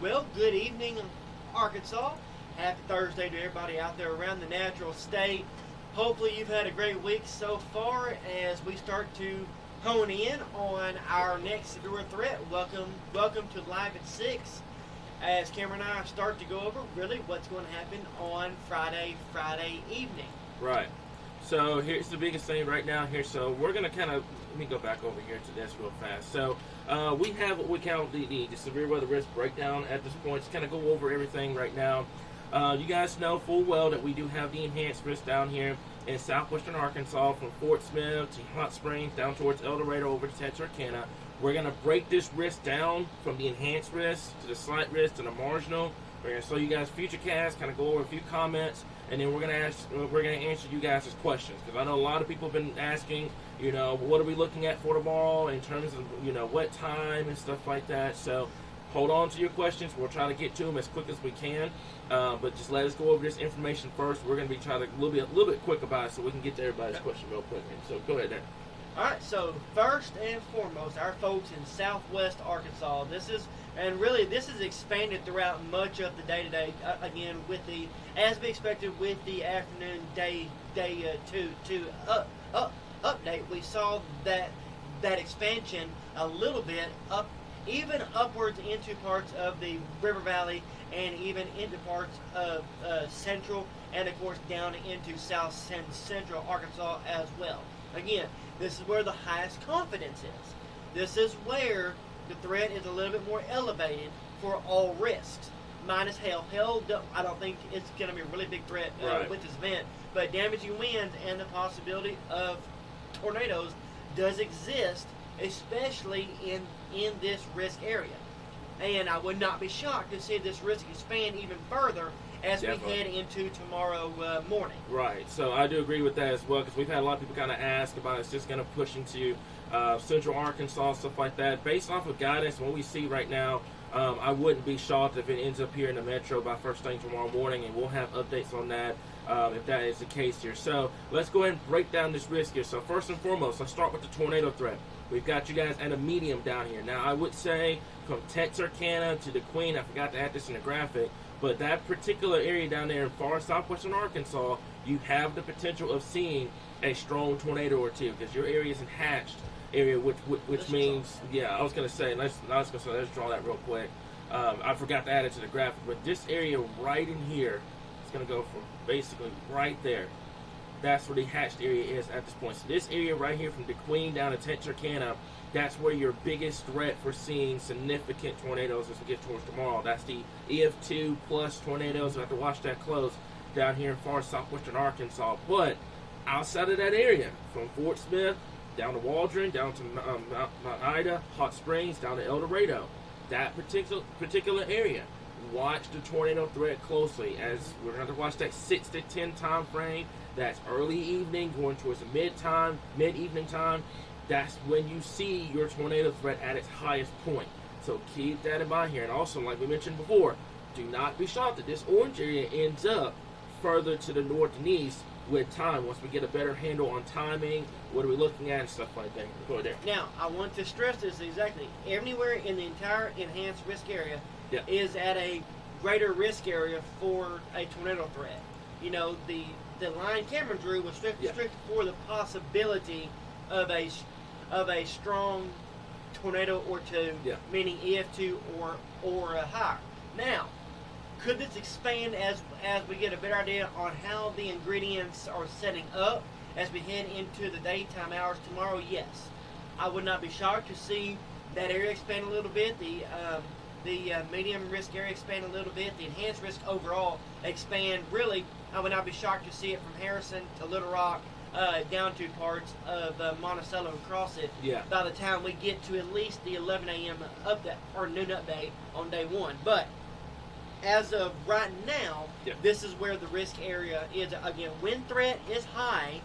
Well, good evening, Arkansas. Happy Thursday to everybody out there around the natural state. Hopefully, you've had a great week so far as we start to hone in on our next severe threat. Welcome to Live at 6. As Cameron and I start to go over really what's going to happen on Friday evening. Right. So here's the biggest thing right now here. So we're going to let me go back over here to this real fast. So we have what we call the severe weather risk breakdown at this point. Just kind of go over everything right now. You guys know full well that we do have the enhanced risk down here in southwestern Arkansas from Fort Smith to Hot Springs down towards El Dorado over to Texarkana. We're going to break this risk down from the enhanced risk to the slight risk to the marginal. We're going to show you guys Futurecast, kind of go over a few comments, and then we're going to answer you guys' questions, because I know a lot of people have been asking, what are we looking at for tomorrow in terms of, what time and stuff like that. So hold on to your questions. We'll try to get to them as quick as we can, but just let us go over this information first. We're going to be trying to a little bit quick about it so we can get to everybody's question real quick. So go ahead, Dan. All right, so first and foremost, our folks in southwest Arkansas, this is expanded throughout much of the day today, again, as we expected with the afternoon day two update. We saw that expansion a little bit up, even upwards into parts of the River Valley and even into parts of central and, of course, down into south central Arkansas as well. Again, this is where the highest confidence is. This is where the threat is a little bit more elevated for all risks. Minus hail. Hail, I don't think it's going to be a really big threat with this event, but damaging winds and the possibility of tornadoes does exist, especially in this risk area. And I would not be shocked to see this risk expand even further as we head into tomorrow morning. Right. So I do agree with that as well, because we've had a lot of people kind of ask about it's just going to push into central Arkansas, stuff like that. Based off of guidance and what we see right now, I wouldn't be shocked if it ends up here in the metro by first thing tomorrow morning, and we'll have updates on that if that is the case here. So let's go ahead and break down this risk here. So first and foremost, let's start with the tornado threat. We've got you guys at a medium down here. Now, I would say from Texarkana to the Queen, I forgot to add this in the graphic, but that particular area down there in far southwestern Arkansas, you have the potential of seeing a strong tornado or two, because your area is a hatched area, which means, I was going to say, let's draw that real quick. I forgot to add it to the graphic, but this area right in here is going to go from basically right there. That's where the hatched area is at this point. So this area right here from the Queen down to Texarkana, that's where your biggest threat for seeing significant tornadoes as we get towards tomorrow. That's the EF2 plus tornadoes. We have to watch that close down here in far southwestern Arkansas. But outside of that area, from Fort Smith down to Waldron, down to Mount Ida, Hot Springs, down to El Dorado, that particular area, watch the tornado threat closely, as we're going to watch that 6 to 10 time frame. That's early evening going towards the mid-evening time. That's when you see your tornado threat at its highest point. So keep that in mind here. And also, like we mentioned before, do not be shocked that this orange area ends up further to the north and east with time. Once we get a better handle on timing, what are we looking at and stuff like that. Go ahead there. Now, I want to stress this exactly. Everywhere in the entire enhanced risk area is at a greater risk area for a tornado threat. The line Cameron drew was strictly for the possibility of a strong tornado or two, meaning EF2 or higher. Now, could this expand as we get a better idea on how the ingredients are setting up as we head into the daytime hours tomorrow? Yes. I would not be shocked to see that area expand a little bit, the medium risk area expand a little bit, the enhanced risk overall expand. Really, I would not be shocked to see it from Harrison to Little Rock down to parts of Monticello and across it by the time we get to at least the 11 a.m. update or noon update on day one. But as of right now, this is where the risk area is. Again, wind threat is high,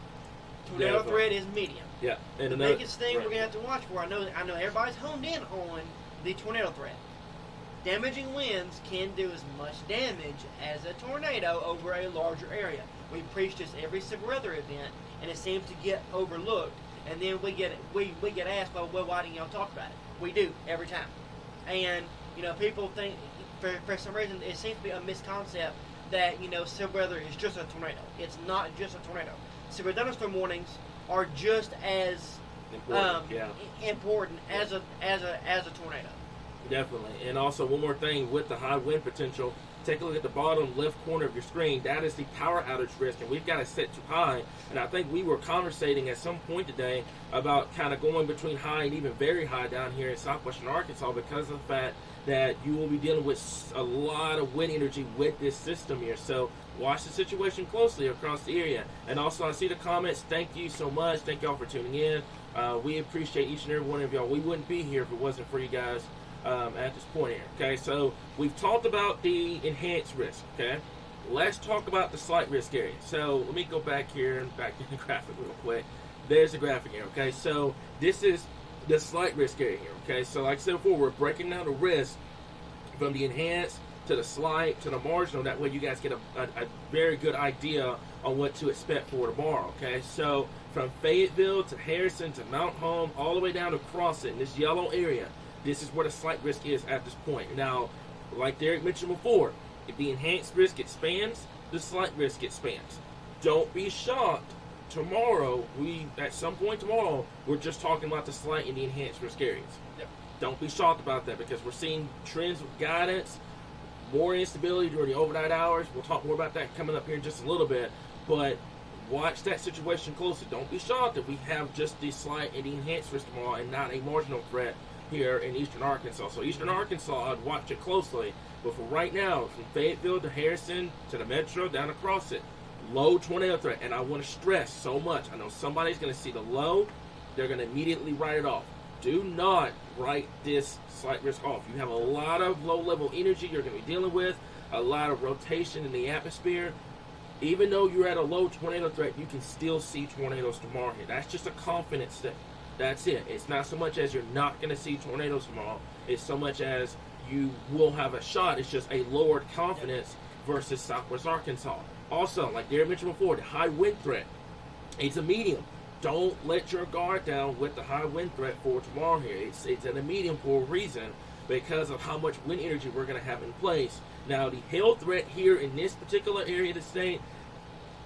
tornado threat is medium. Yeah, and the biggest thing we're going to have to watch for, I know everybody's honed in on the tornado threat. Damaging winds can do as much damage as a tornado over a larger area. We preach this every severe weather event, and it seems to get overlooked. And then we get asked, well, why didn't y'all talk about it? We do every time. And people think for some reason, it seems to be a misconcept that, severe weather is just a tornado. It's not just a tornado. Severe thunderstorm warnings are just as important as a tornado. Definitely. And also, one more thing with the high wind potential, take a look at the bottom left corner of your screen. That is the power outage risk, and we've got it set to high. And I think we were conversating at some point today about kind of going between high and even very high down here in southwestern Arkansas because of the fact that you will be dealing with a lot of wind energy with this system here. So watch the situation closely across the area. And also, I see the comments. Thank you so much. Thank y'all for tuning in. We appreciate each and every one of y'all. We wouldn't be here if it wasn't for you guys. At this point here, okay, so we've talked about the enhanced risk, okay, let's talk about the slight risk area. So let me go back here and back to the graphic real quick. There's the graphic here, okay, so this is the slight risk area here, okay, so like I said before, we're breaking down the risk from the enhanced to the slight to the marginal. That way you guys get a very good idea on what to expect for tomorrow, okay. So from Fayetteville to Harrison to Mount Home all the way down to Crossett in this yellow area, this is where the slight risk is at this point. Now, like Derek mentioned before, if the enhanced risk expands, the slight risk expands. Don't be shocked. Tomorrow, at some point tomorrow, we're just talking about the slight and the enhanced risk areas. Yep. Don't be shocked about that because we're seeing trends with guidance, more instability during the overnight hours. We'll talk more about that coming up here in just a little bit. But watch that situation closely. Don't be shocked if we have just the slight and the enhanced risk tomorrow and not a marginal threat here in eastern Arkansas. So eastern Arkansas, I'd watch it closely. But for right now, from Fayetteville to Harrison to the metro down across it, low tornado threat. And I want to stress so much. I know somebody's going to see the low. They're going to immediately write it off. Do not write this slight risk off. You have a lot of low-level energy you're going to be dealing with, a lot of rotation in the atmosphere. Even though you're at a low tornado threat, you can still see tornadoes tomorrow here. That's just a confidence thing. That's it. It's not so much as you're not going to see tornadoes tomorrow. It's so much as you will have a shot. It's just a lowered confidence versus southwest Arkansas. Also, like Derek mentioned before, the high wind threat. It's a medium. Don't let your guard down with the high wind threat for tomorrow here. It's at a medium for a reason because of how much wind energy we're going to have in place. Now, the hail threat here in this particular area of the state,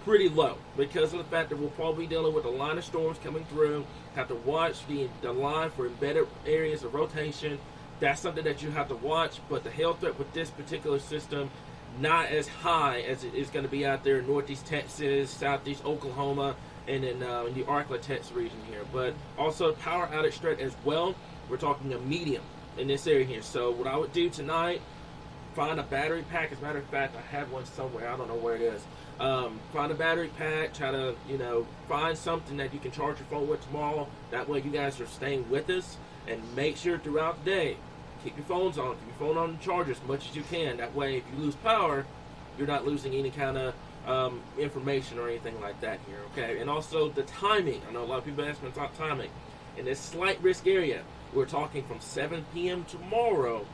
pretty low because of the fact that we'll probably be dealing with a line of storms coming through. Have to watch the line for embedded areas of rotation. That's something that you have to watch. But the hail threat with this particular system, not as high as it is going to be out there in northeast Texas, southeast Oklahoma, and in the Arklatex region here. But also power outage threat as well. We're talking a medium in this area here. So what I would do tonight, find a battery pack. As a matter of fact, I have one somewhere. I don't know where it is. Find a battery pack. Try to, find something that you can charge your phone with tomorrow. That way you guys are staying with us. And make sure throughout the day, keep your phones on. Keep your phone on the charger as much as you can. That way, if you lose power, you're not losing any kind of information or anything like that here, okay? And also the timing. I know a lot of people ask me about timing. In this slight risk area, we're talking from 7 p.m. tomorrow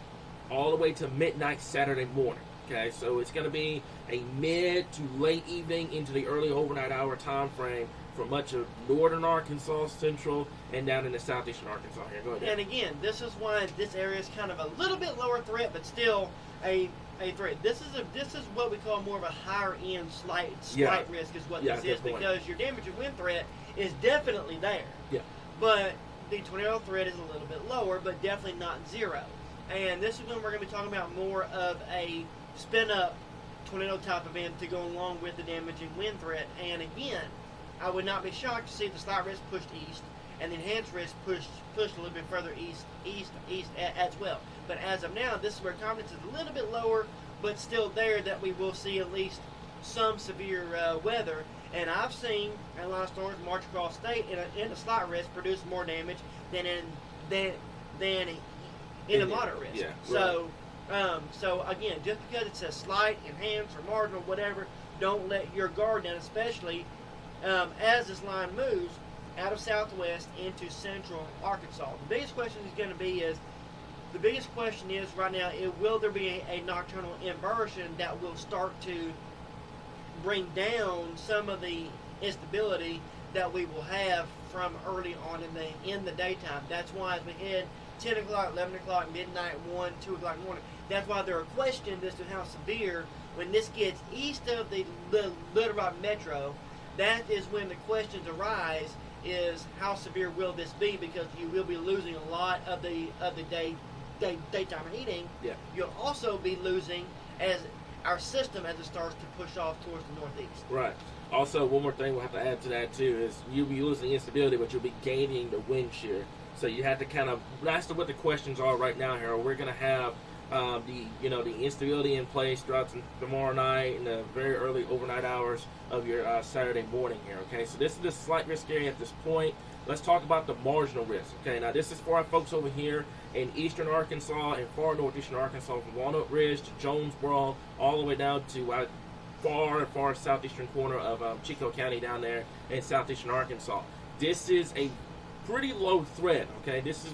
all the way to midnight Saturday morning. Okay, so it's going to be a mid to late evening into the early overnight hour time frame for much of northern Arkansas, central, and down into southeastern Arkansas here. Go ahead. And again, this is why this area is kind of a little bit lower threat, but still a threat. This is what we call more of a higher end slight risk is what this is, because your damage and wind threat is definitely there. Yeah. But the tornado threat is a little bit lower, but definitely not zero. And this is when we're going to be talking about more of a spin-up tornado type event to go along with the damage and wind threat. And again, I would not be shocked to see the slight risk pushed east and the enhanced risk pushed a little bit further east as well. But as of now, this is where confidence is a little bit lower, but still there that we will see at least some severe weather. And I've seen a line of storms march across state in a slight risk produce more damage than in a moderate risk. Yeah, right. So again, just because it's a slight, enhanced, or marginal, whatever, don't let your guard down, especially as this line moves out of southwest into central Arkansas. The biggest question is right now, will there be a nocturnal inversion that will start to bring down some of the instability that we will have from early on in the daytime. That's why as we head 10 o'clock, 11 o'clock, midnight, 1, 2 o'clock in the morning, That's why there are questions as to how severe. When this gets east of the Little Rock Metro, that is when the questions arise: is how severe will this be? Because you will be losing a lot of the daytime heating. Yeah. You'll also be losing as our system as it starts to push off towards the northeast. Right. Also, one more thing we'll have to add to that too is you'll be losing instability, but you'll be gaining the wind shear. So you have to kind of, that's what the questions are right now, Harold. We're going to have the instability in place throughout tomorrow night and the very early overnight hours of your Saturday morning here. Okay, so this is the slight risk area at this point. Let's talk about the marginal risk. Okay, now this is for our folks over here in eastern Arkansas and far northeastern Arkansas, from Walnut Ridge to Jonesboro, all the way down to far southeastern corner of Chico County down there in southeastern Arkansas. This is a pretty low threat. Okay, this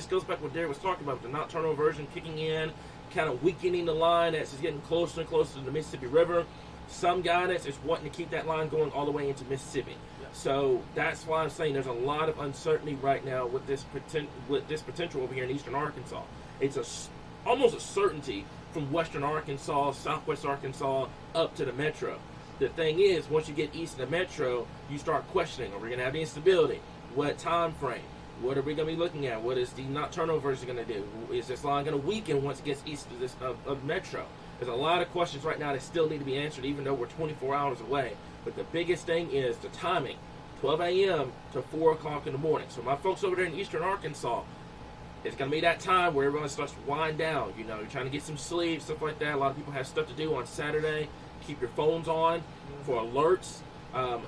goes back to what Derek was talking about, the nocturnal version kicking in, kind of weakening the line as it's getting closer and closer to the Mississippi River. Some guidance is wanting to keep that line going all the way into Mississippi. So that's why I'm saying there's a lot of uncertainty right now with this potential over here in eastern Arkansas. It's almost a certainty from western Arkansas, southwest Arkansas, up to the metro. The thing is, once you get east of the metro, you start questioning: are we going to have the instability? What time frame? What are we going to be looking at? What is the nocturnal version going to do? Is this line going to weaken once it gets east of this of metro? There's a lot of questions right now that still need to be answered, even though we're 24 hours away. But the biggest thing is the timing, 12 a.m. to 4 o'clock in the morning. So my folks over there in eastern Arkansas, it's going to be that time where everyone starts to wind down. You know, you're trying to get some sleep, stuff like that. A lot of people have stuff to do on Saturday. Keep your phones on for alerts.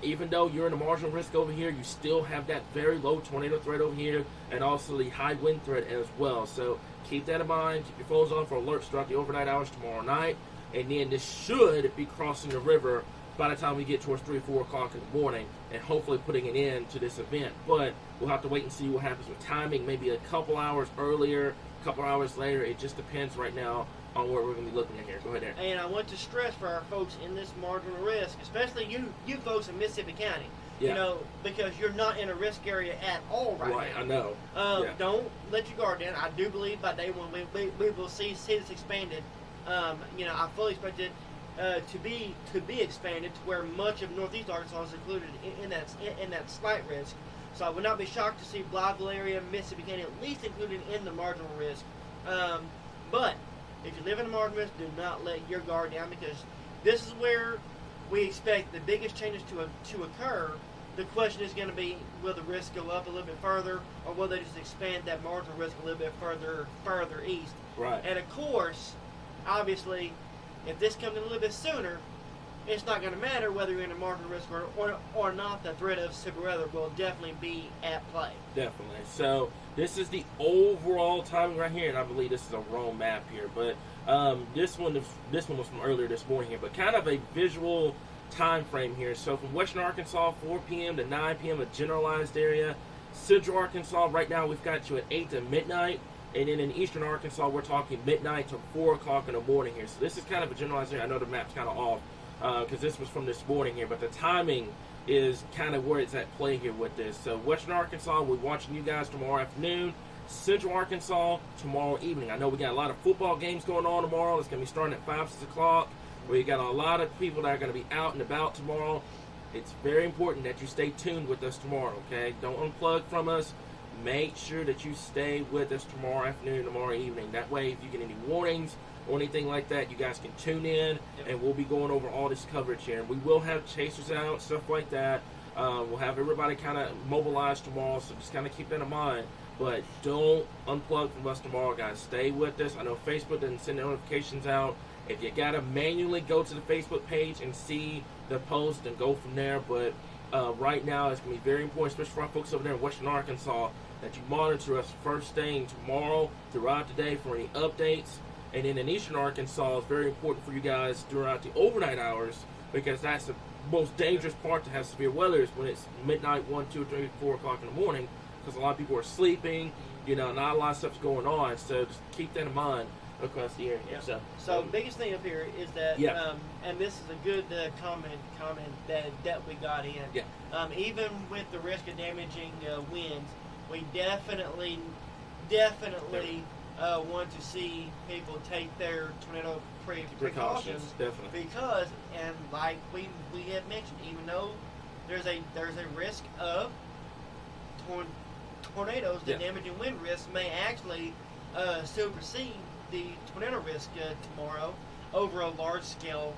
Even though you're in a marginal risk over here, you still have that very low tornado threat over here, and also the high wind threat as well. So keep that in mind. Keep your phones on for alerts throughout the overnight hours tomorrow night. And then this should be crossing the river by the time we get towards 3 or 4 o'clock in the morning, and hopefully putting an end to this event. But we'll have to wait and see what happens with timing. Maybe a couple hours earlier, a couple hours later. It just depends right now on what we're going to be looking at here. Go ahead, Aaron. And I want to stress for our folks in this marginal risk, especially you folks in Mississippi County, you know, because you're not in a risk area at all right now. Right, I know. Don't let your guard down. I do believe by day one we will see this expanded. I fully expect it to be expanded to where much of northeast Arkansas is included in that slight risk. So I would not be shocked to see Blytheville area, Mississippi County at least included in the marginal risk. But if you live in the marginal risk, do not let your guard down, because this is where we expect the biggest changes to occur. The question is going to be, will the risk go up a little bit further, or will they just expand that marginal risk a little bit further east? Right. And of course, obviously, if this comes in a little bit sooner, it's not going to matter whether you're in a marginal risk or not. The threat of severe weather will definitely be at play. Definitely. So this is the overall timing right here, and I believe this is a wrong map here, but this one was from earlier this morning here, but kind of a visual time frame here. So from western Arkansas, 4 p.m. to 9 p.m., a generalized area. Central Arkansas, right now we've got you at 8 to midnight. And then in eastern Arkansas, we're talking midnight to 4 o'clock in the morning here. So this is kind of a generalized area. I know the map's kind of off because this was from this morning here, but the timing is kind of where it's at play here with this. So western Arkansas, we're watching you guys tomorrow afternoon. Central Arkansas, tomorrow evening. I know we got a lot of football games going on tomorrow. It's going to be starting at 5, 6 o'clock. We got a lot of people that are going to be out and about tomorrow. It's very important that you stay tuned with us tomorrow, okay? Don't unplug from us. Make sure that you stay with us tomorrow afternoon, tomorrow evening. That way, if you get any warnings or anything like that, you guys can tune in, and we'll be going over all this coverage here. And we will have chasers out, stuff like that. We'll have everybody kind of mobilized tomorrow, so just kind of keep that in mind. But don't unplug from us tomorrow, guys. Stay with us. I know Facebook doesn't send notifications out. If you got to manually go to the Facebook page and see the post and go from there, but right now it's going to be very important, especially for our folks over there in western Arkansas, that you monitor us first thing tomorrow throughout the day for any updates. And then in eastern Arkansas, it's very important for you guys throughout the overnight hours, because that's the most dangerous part to have severe weather, is when it's midnight, 1, 2, 3, 4 o'clock in the morning, because a lot of people are sleeping, not a lot of stuff's going on. So just keep that in mind across the area. Yeah. So biggest thing up here is that, and this is a good comment that we got in. Yeah. Even with the risk of damaging winds, we definitely want to see people take their tornado precautions, definitely, because, and like we have mentioned, even though there's a risk of tornadoes, the damage and wind risk may actually supersede the tornado risk tomorrow over a large scale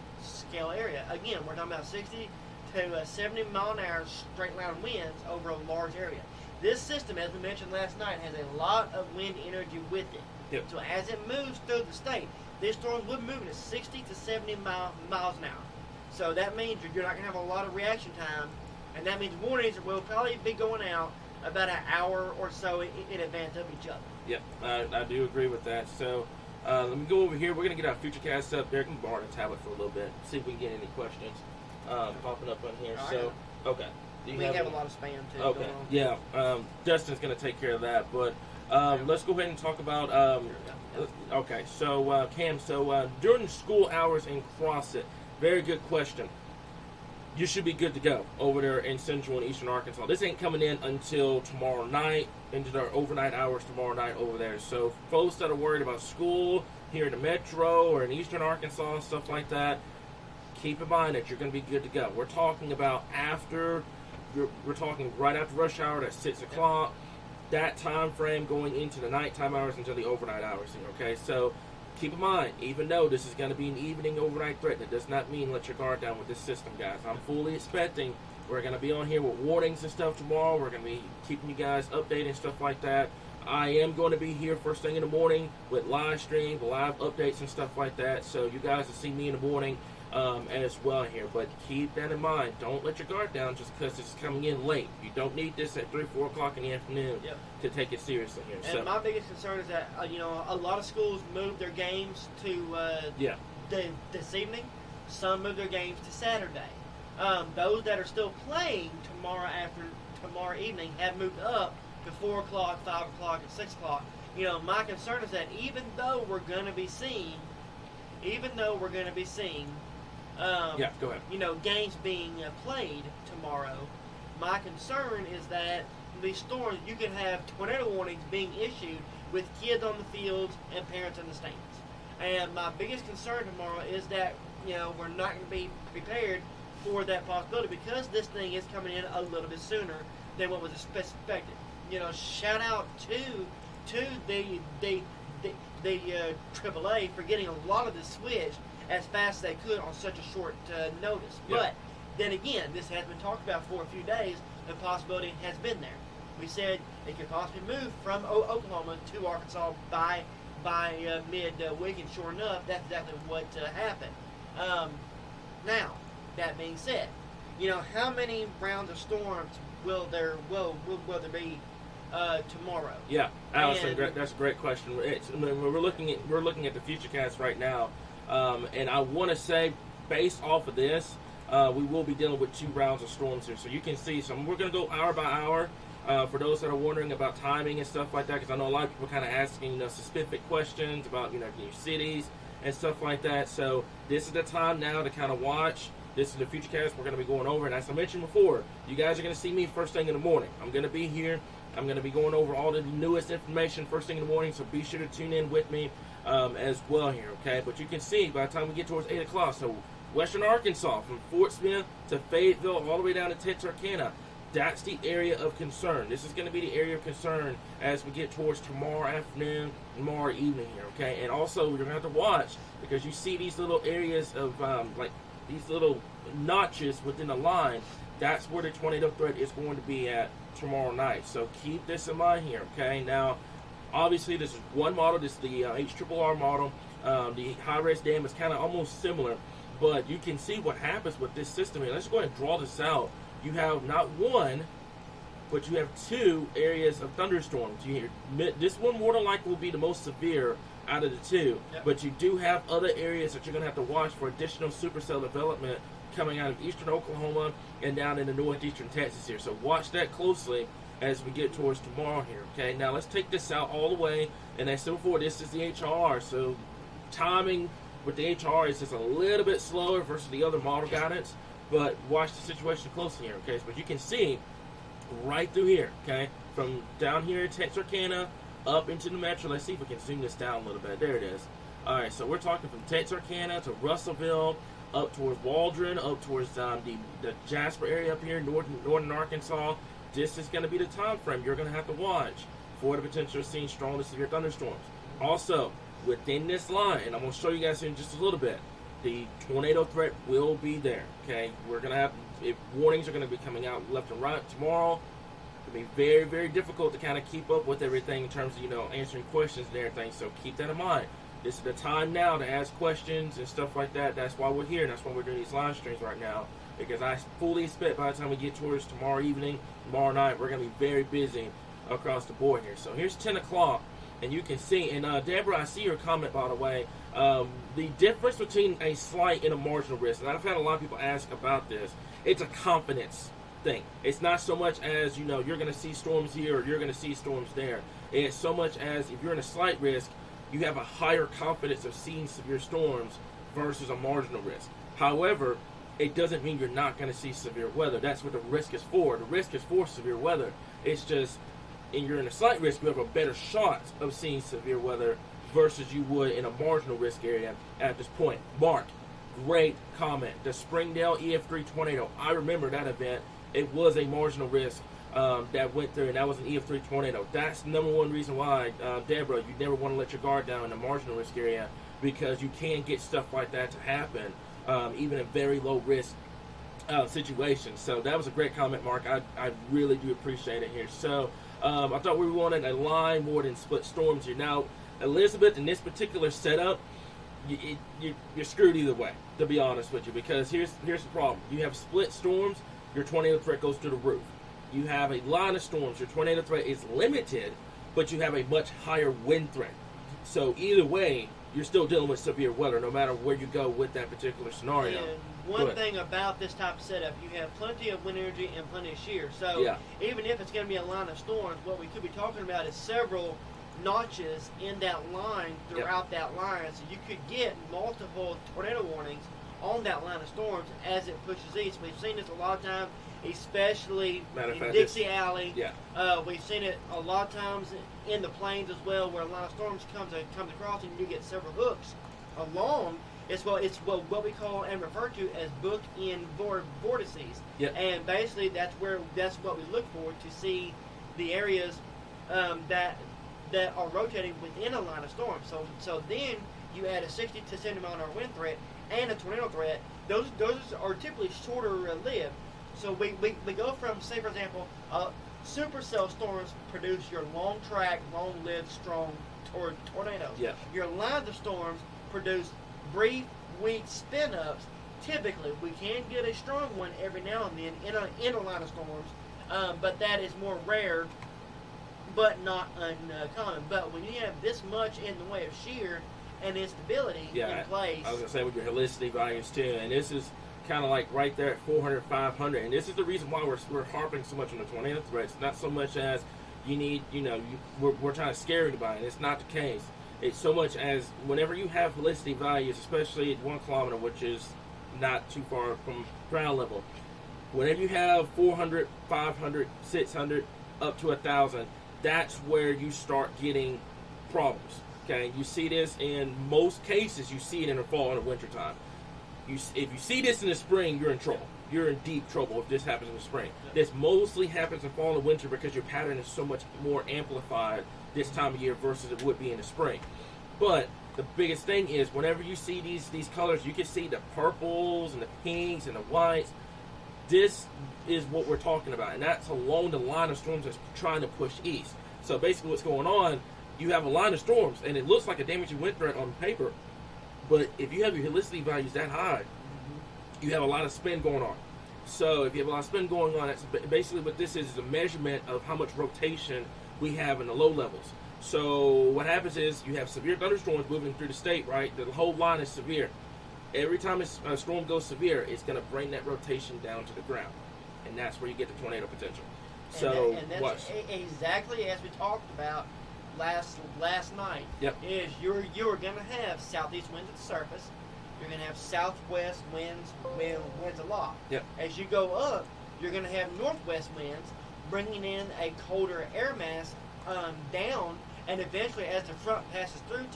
area. Again, we're talking about 60 to 70 mile an hour straight line winds over a large area. This system, as we mentioned last night, has a lot of wind energy with it. Yep. So as it moves through the state, this storm will move at 60 to 70 miles an hour. So that means you're not going to have a lot of reaction time, and that means warnings will probably be going out about an hour or so in advance of each other. Yep, I do agree with that. So let me go over here. We're going to get our Futurecast up. Derek can borrow the tablet for a little bit, see if we can get any questions popping up on here. So, okay. We have a lot of spam too. Okay, yeah. Dustin's going to take care of that, but let's go ahead and talk about. Okay, so Cam, so during school hours in CrossFit, very good question. You should be good to go over there in Central and Eastern Arkansas. This ain't coming in until tomorrow night, into their overnight hours tomorrow night over there. So folks that are worried about school here in the Metro or in Eastern Arkansas, stuff like that, keep in mind that you're going to be good to go. We're talking about we're talking right after rush hour, that's 6 o'clock, that time frame going into the nighttime hours until the overnight hours here, okay? So keep in mind, even though this is going to be an evening overnight threat, that does not mean let your guard down with this system, guys. I'm fully expecting we're going to be on here with warnings and stuff tomorrow. We're going to be keeping you guys updated and stuff like that. I am going to be here first thing in the morning with live stream, live updates and stuff like that. So you guys will see me in the morning as well here. But keep that in mind. Don't let your guard down just because it's coming in late. You don't need this at 3, 4 o'clock in the afternoon to take it seriously here. And my biggest concern is that, a lot of schools move their games to this evening. Some move their games to Saturday. Those that are still playing tomorrow evening have moved up to 4 o'clock, 5 o'clock, and 6 o'clock. My concern is that even though we're going to be seeing go ahead. Games being played tomorrow, my concern is that these storms, you can have tornado warnings being issued with kids on the fields and parents in the stands. And my biggest concern tomorrow is that, we're not going to be prepared for that possibility because this thing is coming in a little bit sooner than what was expected. Shout out to the AAA for getting a lot of this switched as fast as they could on such a short notice. But then again, this has been talked about for a few days. The possibility has been there. We said it could possibly move from Oklahoma to Arkansas by mid-week, and sure enough, that's exactly what happened. Now, that being said, how many rounds of storms will there be tomorrow? Yeah, Allison, that's a great question. We're looking at the Futurecast right now, and I want to say, based off of this, we will be dealing with 2 rounds of storms here. So you can see, we're going to go hour by hour. For those that are wondering about timing and stuff like that, because I know a lot of people kind of asking specific questions about your cities and stuff like that. So this is the time now to kind of watch. This is the Futurecast we're going to be going over, and as I mentioned before, you guys are going to see me first thing in the morning. I'm going to be here. I'm going to be going over all the newest information first thing in the morning, so be sure to tune in with me as well here, okay? But you can see by the time we get towards 8 o'clock, so Western Arkansas, from Fort Smith to Fayetteville, all the way down to Texarkana, that's the area of concern. This is going to be the area of concern as we get towards tomorrow afternoon, tomorrow evening here, okay? And also, you're going to have to watch, because you see these little areas of, these little notches within the line. That's where the tornado threat is going to be at tomorrow night. So keep this in mind here, okay? Now, obviously, this is one model. This is the HRRR model. The high-res dam is kind of almost similar, but you can see what happens with this system here. Let's go ahead and draw this out. You have not one, but you have 2 areas of thunderstorms. This one more than likely will be the most severe out of the 2, but you do have other areas that you're going to have to watch for additional supercell development coming out of eastern Oklahoma and down into northeastern Texas here. So watch that closely as we get towards tomorrow here, okay? Now let's take this out all the way, and as I said before, this is the HRR, so timing with the HRR is just a little bit slower versus the other model guidance, but watch the situation closely here, okay? But you can see right through here, okay, from down here in Texarkana up into the metro. Let's see if we can zoom this down a little bit. There it is. All right, so we're talking from Texarkana to Russellville, up towards Waldron, up towards the Jasper area up here, northern Arkansas. This is going to be the time frame you're going to have to watch for the potential of seeing strong to severe thunderstorms. Also, within this line, and I'm going to show you guys here in just a little bit, the tornado threat will be there. Okay, we're going to have warnings are going to be coming out left and right tomorrow. It'll be very, very difficult to kind of keep up with everything in terms of answering questions and everything. So keep that in mind. This is the time now to ask questions and stuff like that. That's why we're here, and that's why we're doing these live streams right now. Because I fully expect by the time we get towards tomorrow evening, tomorrow night, we're going to be very busy across the board here. So here's 10 o'clock, and you can see, and Deborah, I see your comment, by the way, the difference between a slight and a marginal risk, and I've had a lot of people ask about this, it's a confidence thing. It's not so much as, you're going to see storms here or you're going to see storms there. It's so much as if you're in a slight risk, you have a higher confidence of seeing severe storms versus a marginal risk. However, it doesn't mean you're not going to see severe weather. That's what the risk is for. The risk is for severe weather. It's just, and you're in a slight risk, you have a better shot of seeing severe weather versus you would in a marginal risk area at this point. Mark, great comment. The Springdale EF3 tornado. I remember that event. It was a marginal risk that went through, and that was an EF3 tornado. That's the number one reason why, Deborah, you never want to let your guard down in a marginal risk area, because you can get stuff like that to happen, even in very low risk situations. So that was a great comment, Mark. I really do appreciate it here. So I thought we wanted a line more than split storms here. Now, Elizabeth, in this particular setup, you're screwed either way, to be honest with you, because here's the problem. You have split storms, your tornado threat goes through the roof. You have a line of storms, your tornado threat is limited, but you have a much higher wind threat. So either way, you're still dealing with severe weather, no matter where you go with that particular scenario. And one thing about this type of setup, you have plenty of wind energy and plenty of shear. So even if it's going to be a line of storms, what we could be talking about is several notches in that line throughout that line. So you could get multiple tornado warnings on that line of storms as it pushes east. We've seen this a lot of times, especially in Dixie Alley. We've seen it a lot of times in the plains as well, where a line of storms comes across and you get several hooks along. It's what we call and refer to as book-in vortices. And basically that's what we look for to see the areas that are rotating within a line of storm. So then you add a 60 to 70 mile an hour wind threat and a tornado threat. Those are typically shorter lived. So we go from, say for example, supercell storms produce your long track, long lived, strong tornadoes. Your lines of storms produce brief, weak spin ups. Typically, we can get a strong one every now and then in a line of storms, but that is more rare, but not uncommon. But when you have this much in the way of shear and instability in place, I was gonna say with your helicity values too, and this is kind of like right there at 400, 500, and this is the reason why we're harping so much on the tornado threats. Not so much as you need, we're trying to scare anybody. It's not the case. It's so much as whenever you have helicity values, especially at 1 kilometer, which is not too far from ground level, whenever you have 400, 500, 600, up to 1,000, that's where you start getting problems. Okay, you see this in most cases. You see it in the fall and the winter time. If you see this in the spring, you're in trouble. You're in deep trouble if this happens in the spring. This mostly happens in fall and winter because your pattern is so much more amplified this time of year versus it would be in the spring. But the biggest thing is whenever you see these colors, you can see the purples and the pinks and the whites. This is what we're talking about, and that's along the line of storms that's trying to push east. So basically what's going on, you have a line of storms, and it looks like a damaging wind threat on paper, but if you have your helicity values that high, you have a lot of spin going on. So if you have a lot of spin going on, that's basically what this is a measurement of how much rotation we have in the low levels. So what happens is you have severe thunderstorms moving through the state, right? The whole line is severe. Every time a storm goes severe, it's going to bring that rotation down to the ground, and that's where you get the tornado potential. So and that's exactly as we talked about last night. Is you're going to have southeast winds at the surface. You're going to have southwest winds a lot. As you go up, you're going to have northwest winds bringing in a colder air mass down, And eventually, as the front passes through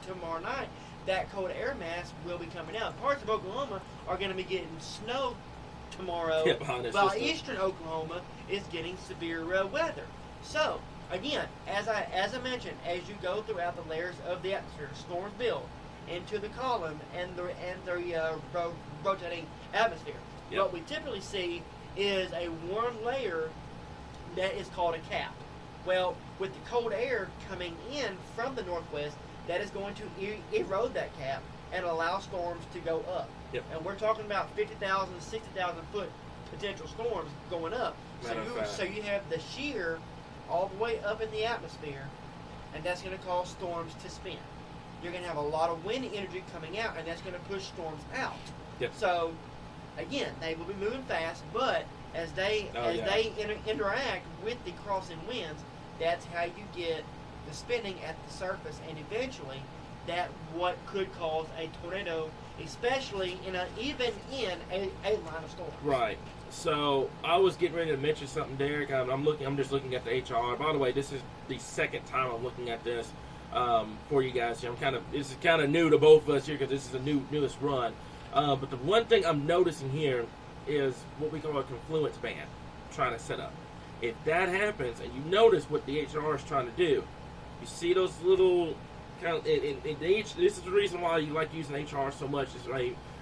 tomorrow night, that cold air mass will be coming out. Parts of Oklahoma are going to be getting snow tomorrow, while eastern Oklahoma is getting severe weather. So, again, as I mentioned, as you go throughout the layers of the atmosphere, storms build into the column and the rotating atmosphere. Yep. What we typically see is a warm layer that is called a cap. Well, with the cold air coming in from the northwest, that is going to erode that cap and allow storms to go up. Yep. And we're talking about 50,000 to 60,000 foot potential storms going up. So you have the shear all the way up in the atmosphere, and that's going to cause storms to spin. You're going to have a lot of wind energy coming out, and that's going to push storms out. Yep. So, again, they will be moving fast, but as they interact with the crossing winds, that's how you get the spinning at the surface, and eventually that what could cause a tornado, especially even in a line of storms. Right. So I was getting ready to mention something, Derek. I'm just looking at the HR. By the way, this is the second time I'm looking at this for you guys. This is kind of new to both of us here because this is the newest run. But the one thing I'm noticing here is what we call a confluence band trying to set up. If that happens, and you notice what the HR is trying to do, you see those little this is the reason why you like using HR so much. It's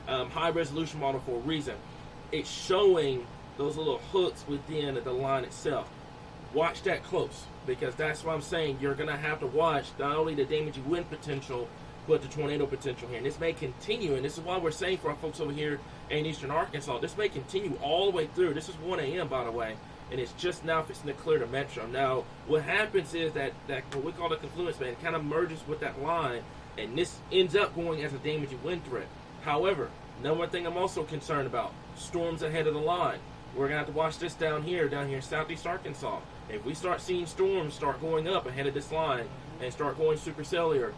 a high resolution model for a reason. It's showing those little hooks within the line itself. Watch that close, because that's what I'm saying. You're going to have to watch not only the damaging wind potential, but the tornado potential here. And this may continue, and this is why we're saying for our folks over here in eastern Arkansas, this may continue all the way through. This is 1 a.m., by the way, and it's just now fixing to clear the metro. Now, what happens is that what we call the confluence band kind of merges with that line, and this ends up going as a damaging wind threat. However, one thing I'm also concerned about, storms ahead of the line. We're going to have to watch this down here in southeast Arkansas. If we start seeing storms start going up ahead of this line and start going supercellular,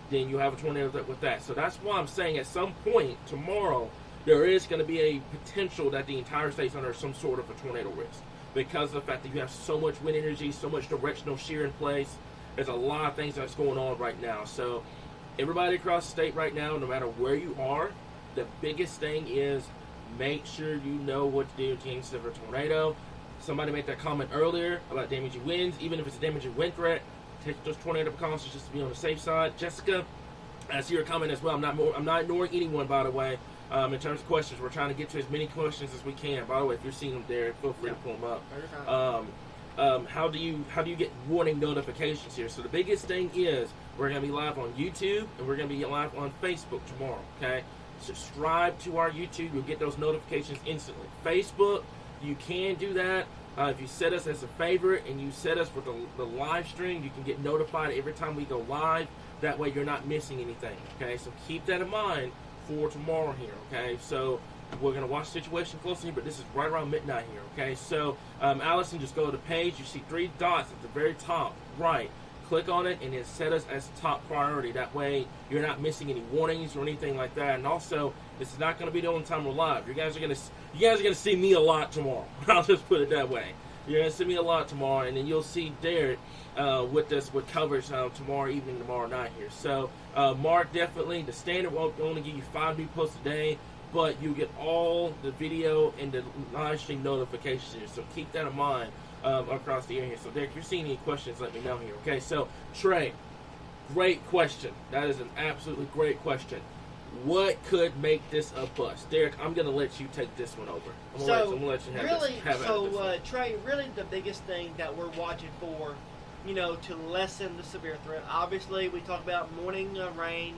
then you have a tornado with that. So that's why I'm saying at some point tomorrow, there is going to be a potential that the entire state's under some sort of a tornado risk, because of the fact that you have so much wind energy, so much directional shear in place. There's a lot of things that's going on right now. So everybody across the state right now, no matter where you are, the biggest thing is make sure you know what to do in case of a tornado. Somebody made that comment earlier about damaging winds. Even if it's a damaging wind threat, take those tornado precautions just to be on the safe side. Jessica, I see your comment as well. I'm not ignoring anyone, by the way. In terms of questions, we're trying to get to as many questions as we can. By the way, if you're seeing them there, feel free to pull them up. How do you get warning notifications here? So the biggest thing is we're going to be live on YouTube, and we're going to be live on Facebook tomorrow. Okay, subscribe to our YouTube. You'll get those notifications instantly. Facebook, you can do that. If you set us as a favorite and you set us with the live stream, you can get notified every time we go live. That way you're not missing anything. Okay, so keep that in mind for tomorrow here. Okay, so we're going to watch the situation closely, but this is right around midnight here. Okay, so Allison, just go to the page. You see 3 dots at the very top right. Click on it and then set us as top priority. That way you're not missing any warnings or anything like that. And also, this is not going to be the only time we're live. You guys are going to see me a lot tomorrow. I'll just put it that way. You're going to see me a lot tomorrow, and then you'll see Derek with coverage tomorrow evening, tomorrow night here. So Mark, definitely the standard will only give you 5 new posts a day, but you get all the video and the live stream notifications here. So keep that in mind. Across the area here. So Derek, if you're seeing any questions, let me know here. Okay, so Trey, great question. That is an absolutely great question. What could make this a bust? Derek, I'm going to let you take this one over. I'm going to let you have it. Trey, really the biggest thing that we're watching for, to lessen the severe threat. Obviously, we talk about morning rain.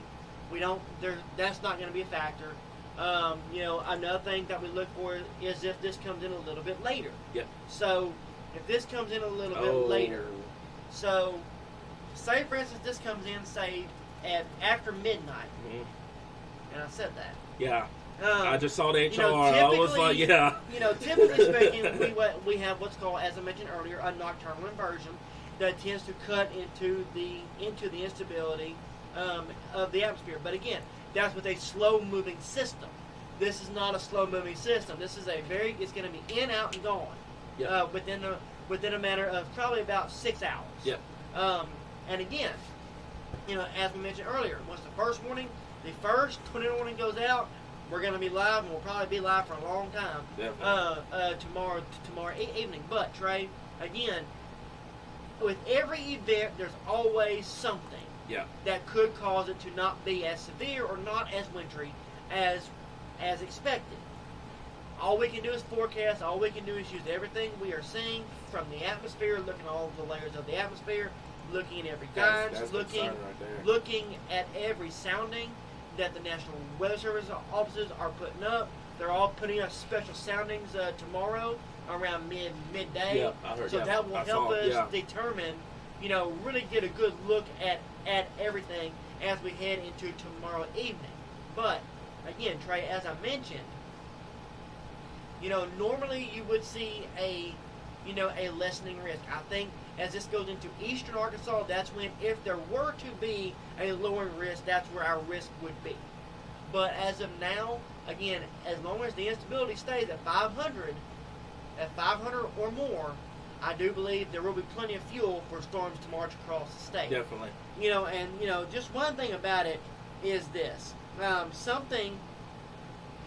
That's not going to be a factor. Another thing that we look for is if this comes in a little bit later. Yep. So if this comes in a little bit later, so say for instance this comes in after midnight, and I said that. Yeah. I just saw the HR. I was like, yeah. Typically speaking, we have what's called, as I mentioned earlier, a nocturnal inversion that tends to cut into the instability of the atmosphere. But again, that's with a slow-moving system. This is not a slow-moving system. This is it's going to be in, out, and gone. Yep. Within a matter of probably about 6 hours. Yep. And again, as we mentioned earlier, once the first tornado warning goes out, we're going to be live, and we'll probably be live for a long time. Tomorrow evening. But Trey, again, with every event, there's always something that could cause it to not be as severe or not as wintry as expected. All we can do is forecast. All we can do is use everything we are seeing from the atmosphere, looking at all the layers of the atmosphere, looking at every guidance, looking at every sounding that the National Weather Service offices are putting up. They're all putting up special soundings tomorrow around midday. Yeah, I heard, so that will help us determine, really get a good look at everything as we head into tomorrow evening. But again, Trey, as I mentioned, normally you would see a lessening risk. I think as this goes into eastern Arkansas, that's when, if there were to be a lowering risk, that's where our risk would be. But as of now, again, as long as the instability stays at 500 or more, I do believe there will be plenty of fuel for storms to march across the state. Definitely. Just one thing about it is this. Something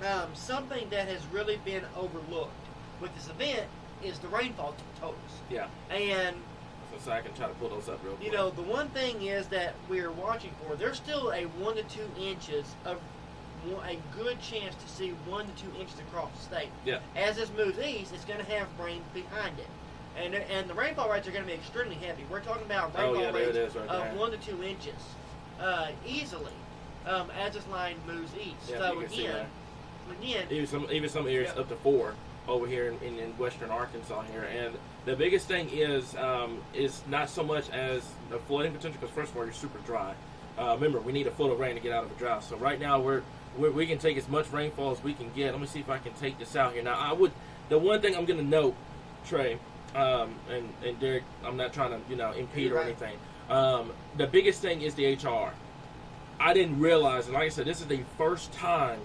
that has really been overlooked with this event is the rainfall totals. Yeah. And so I can try to pull those up real quick. The one thing is that we're watching for, there's still a 1 to 2 inches of a good chance to see 1 to 2 inches across the state. Yeah. As this moves east, it's going to have rain behind it. And the rainfall rates are going to be extremely heavy. We're talking about rainfall rates of 1 to 2 inches easily as this line moves east. Yeah, so again, even some areas up to 4 over here in western Arkansas here. And the biggest thing is not so much as the flooding potential, because first of all, you're super dry. Remember, we need a foot of rain to get out of a drought. So right now we can take as much rainfall as we can get. Let me see if I can take this out here. Now the one thing I'm going to note, Trey, and Derek, I'm not trying to impede or anything. The biggest thing is the HR. I didn't realize, and like I said, this is the first time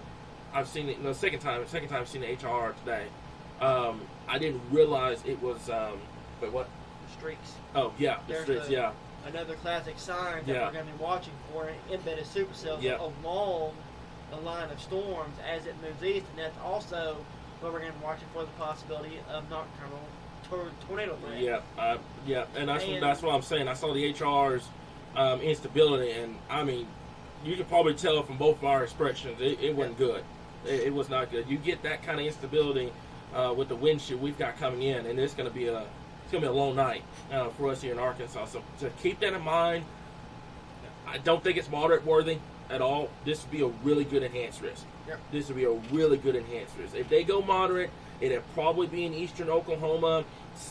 I've seen it. No, second time I've seen the HR today. I didn't realize it was. Wait, what? The streaks. Oh yeah, the streaks. Yeah. Another classic sign that we're going to be watching for, embedded supercells along the line of storms as it moves east, and that's also what we're going to be watching for, the possibility of nocturnal tornado threat. Yeah, and that's what I'm saying. I saw the HR's instability, and I mean, you can probably tell from both of our expressions, it wasn't good. It was not good. You get that kind of instability with the wind shear we've got coming in, and it's going to be a long night for us here in Arkansas. So to keep that in mind, I don't think it's moderate worthy at all. This would be a really good enhanced risk. Yep. This would be a really good enhanced risk. If they go moderate, it'd probably be in eastern Oklahoma,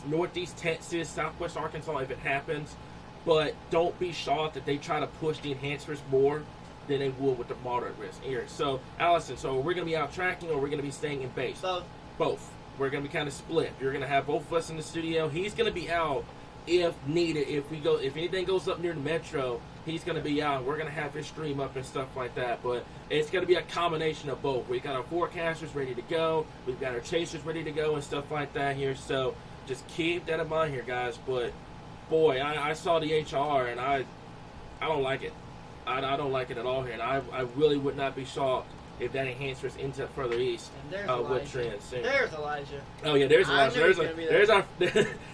northeast Texas, southwest Arkansas if it happens. But don't be shocked that they try to push the enhanced risk more than they would with the moderate risk here. So, Allison, we're going to be out tracking, or we're going to be staying in base? Both. We're going to be kind of split. You're going to have both of us in the studio. He's going to be out if needed. If anything goes up near the metro, he's going to be out. We're going to have his stream up and stuff like that. But it's going to be a combination of both. We got our forecasters ready to go. We've got our chasers ready to go and stuff like that here. So just keep that in mind here, guys. But boy, I saw the HR and I don't like it. I don't like it at all here, and I really would not be shocked if that enhanced risk into further east with trends. There's Elijah. Oh yeah, there's Elijah. There's our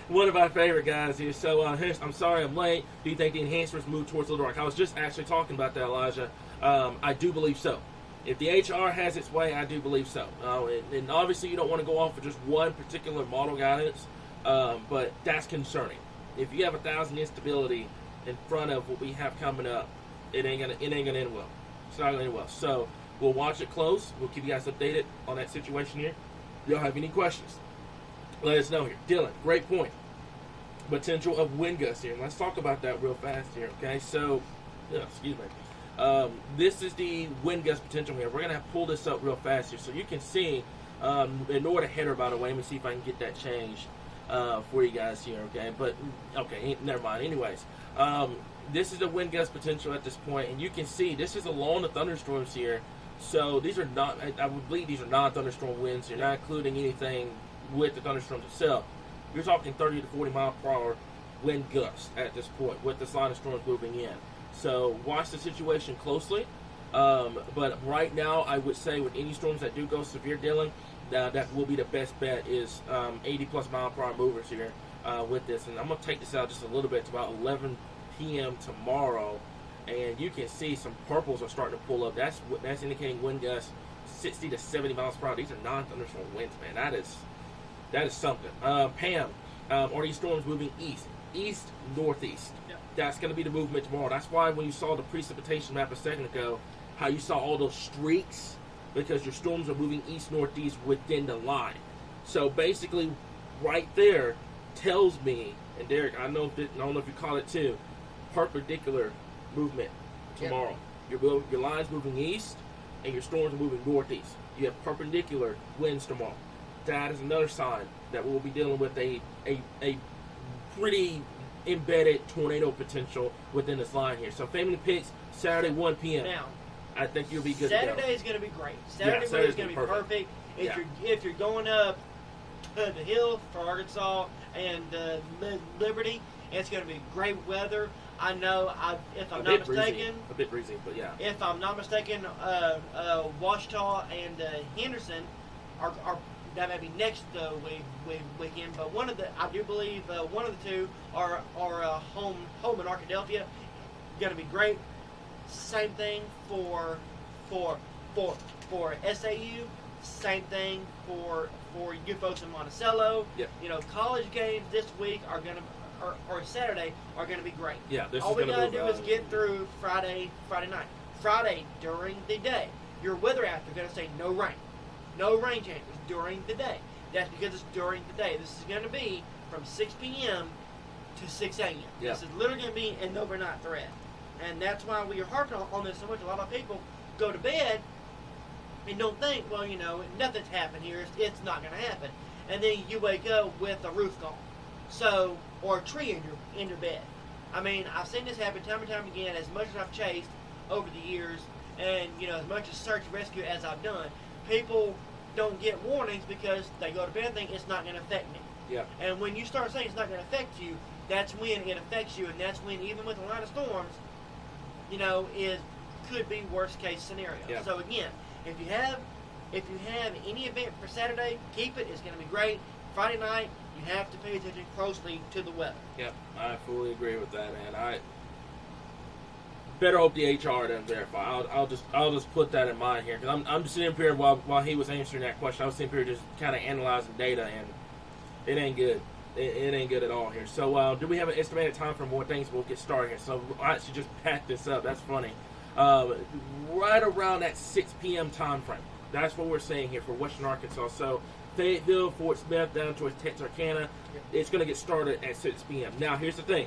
one of our favorite guys here. So I'm sorry I'm late. Do you think the enhanced risk moved towards Little Rock? I was just actually talking about that, Elijah. I do believe so. If the HR has its way, I do believe so. And obviously you don't want to go off of just one particular model guidance, but that's concerning. If you have 1,000 instability in front of what we have coming up, it ain't gonna end well. It's not gonna end well. So we'll watch it close. We'll keep you guys updated on that situation here. If y'all have any questions, let us know here. Dylan, great point. Potential of wind gusts here. Let's talk about that real fast here. Okay, so excuse me. This is the wind gust potential here. We're gonna have to pull this up real fast here so you can see. Ignore the header, by the way. Let me see if I can get that changed for you guys here. Okay, but okay, never mind. Anyways. This is the wind gust potential at this point, and you can see this is along the thunderstorms here. So these are not, I would believe these are non-thunderstorm winds. You're not including anything with the thunderstorms itself. You're talking 30 to 40 mile per hour wind gusts at this point with this line of storms moving in. So watch the situation closely. But right now, I would say with any storms that do go severe, Dylan, that will be the best bet is 80 plus mile per hour movers here with this. And I'm going to take this out just a little bit to about 11 p.m. tomorrow. And you can see some purples are starting to pull up. That's indicating wind gusts 60 to 70 miles per hour. These are non-thunderstorm winds, man. That is something. Pam, are these storms moving east, northeast? Yep. That's going to be the movement tomorrow. That's why when you saw the precipitation map a second ago, how you saw all those streaks, because your storms are moving east, northeast within the line. So basically, right there tells me, and Derek, I don't know if you caught it too, perpendicular movement tomorrow. Yep. Your line's moving east, and your storms are moving northeast. You have perpendicular winds tomorrow. That is another sign that we'll be dealing with a pretty embedded tornado potential within this line here. So family picks Saturday 1 p.m. Now, I think you'll be good. Saturday is going to be great. Saturday is going to be perfect. If you're going up the hill for Arkansas and Liberty, it's going to be great weather. I know, if I'm not mistaken, a bit breezy, but yeah. If I'm not mistaken, Washita and Henderson are that may be next weekend. But I do believe one of the two are home in Arkadelphia. Going to be great. Same thing for SAU. Same thing for you folks in Monticello. Yep. College games this week are going to. Or Saturday are going to be great. Yeah, all we got to do is get through Friday night. Friday during the day, your weather apps are going to say no rain changes during the day. That's because it's during the day. This is going to be from 6 p.m. to 6 a.m. Yeah. This is literally going to be an overnight threat, and that's why we are harping on this so much. A lot of people go to bed and don't think, well, nothing's happened here. It's not going to happen, and then you wake up with a roof gone. So, or a tree in your bed. I mean, I've seen this happen time and time again. As much as I've chased over the years, and as much as search and rescue as I've done, people don't get warnings because they go to bed and think it's not going to affect me. Yeah. And when you start saying it's not going to affect you, that's when it affects you, and that's when, even with a line of storms, it could be worst case scenario. Yeah. So again, if you have any event for Saturday, keep it. It's going to be great. Friday night, you have to pay attention closely to the weather. Yep, I fully agree with that, and I better hope the HR doesn't verify. I'll just put that in mind here, because I'm just sitting here while he was answering that question. I was sitting here just kind of analyzing data, and it ain't good. It ain't good at all here. So, do we have an estimated time for more things? We'll get started here. So, I should just pack this up. That's funny. Right around that 6 p.m. time frame. That's what we're saying here for Western Arkansas. So, Fayetteville, Fort Smith, down towards Texarkana, it's going to get started at 6 p.m. Now, here's the thing.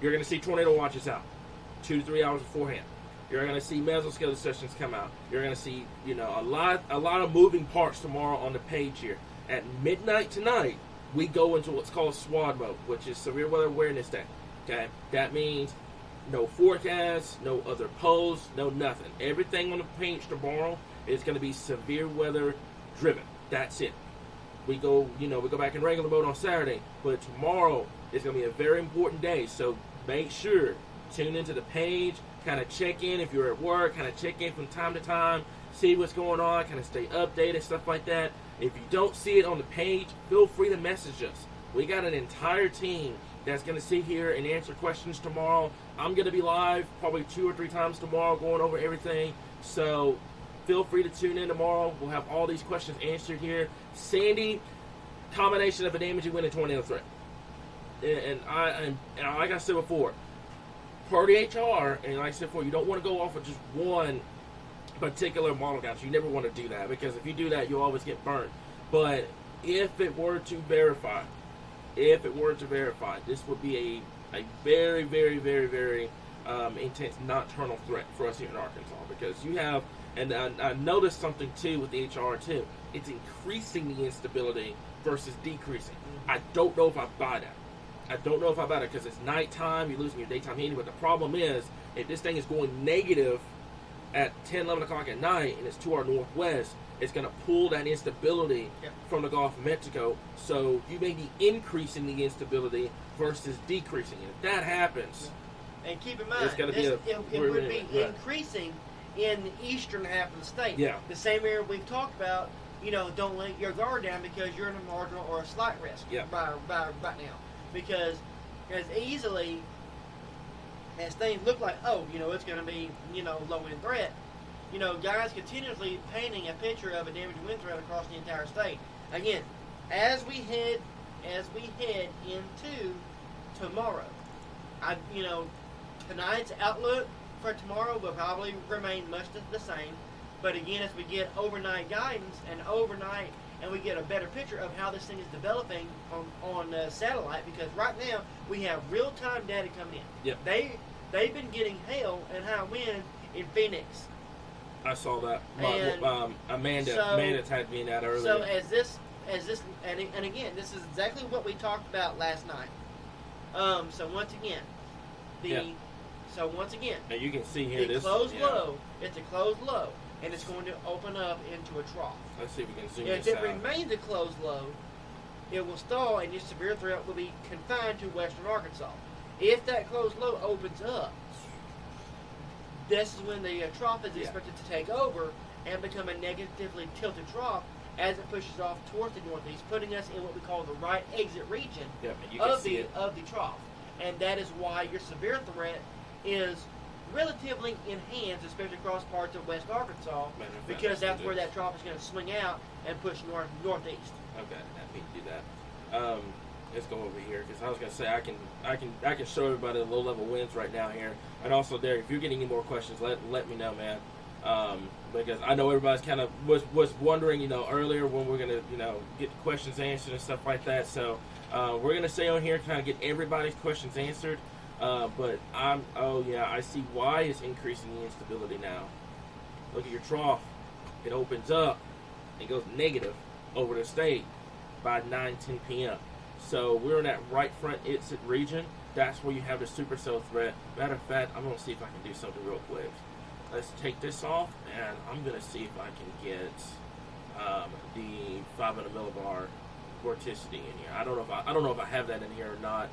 You're going to see tornado watches out 2 to 3 hours beforehand. You're going to see mesoscale sessions come out. You're going to see, a lot of moving parts tomorrow on the page here. At midnight tonight, we go into what's called SWAD mode, which is Severe Weather Awareness Day. Okay? That means no forecast, no other posts, no nothing. Everything on the page tomorrow is going to be severe weather driven. That's it. We go back in regular mode on Saturday, but tomorrow is going to be a very important day. So make sure, tune into the page, kind of check in if you're at work, kind of check in from time to time, see what's going on, kind of stay updated, stuff like that. If you don't see it on the page, feel free to message us. We got an entire team that's going to sit here and answer questions tomorrow. I'm going to be live probably 2 or 3 times tomorrow going over everything. So feel free to tune in tomorrow. We'll have all these questions answered here. Sandy, combination of a damaging wind and tornado threat. And like I said before, per the HR, and like I said before, you don't want to go off of just one particular model count. You never want to do that, because if you do that, you'll always get burnt. But if it were to verify, this would be a very, very, very, very intense nocturnal threat for us here in Arkansas, because you have, and I noticed something too with the HR too, it's increasing the instability versus decreasing. I don't know if I buy that. Because it's nighttime, you're losing your daytime heating, but the problem is, if this thing is going negative at 10, 11 o'clock at night, and it's to our northwest, it's going to pull that instability from the Gulf of Mexico. So you may be increasing the instability versus decreasing it. If that happens, and keep in mind, it would be increasing in the eastern half of the state. Yeah. The same area we've talked about. Don't let your guard down because you're in a marginal or a slight risk right now. Because as easily as things look like, it's going to be, low wind threat, guys continuously painting a picture of a damaged wind threat across the entire state. Again, as we head into tomorrow, tonight's outlook for tomorrow will probably remain much the same. But again, as we get overnight guidance and we get a better picture of how this thing is developing on satellite, because right now we have real-time data coming in. Yep. They've been getting hail and high wind in Phoenix. I saw that. Amanda tagged me in that earlier. So as this, and again, this is exactly what we talked about last night. So once again, and you can see here it's a closed low, and it's going to open up into a trough. Let's see if we can zoom If this it out. remains a closed low, it will stall, and your severe threat will be confined to western Arkansas. If that closed low opens up, this is when the trough is expected to take over and become a negatively tilted trough as it pushes off towards the northeast, putting us in what we call the right exit region of the trough. And that is why your severe threat is relatively enhanced, especially across parts of West Arkansas, because that's where that trough is going to swing out and push northeast. Okay, let me do that. Let's go over here because I was going to say I can show everybody the low level winds right now here, and also Derek, if you're getting any more questions, let me know, man. Because I know everybody's kind of was wondering, earlier when we're going to get the questions answered and stuff like that. So we're going to stay on here, kind of get everybody's questions answered. But I see why it's increasing the instability now. Look at your trough. It opens up and goes negative over the state by 9-10 p.m. So we're in that right front exit region. That's where you have the supercell threat. Matter of fact, I'm going to see if I can do something real quick. Let's take this off, and I'm going to see if I can get the 500 millibar vorticity in here. I don't know if I have that in here or not.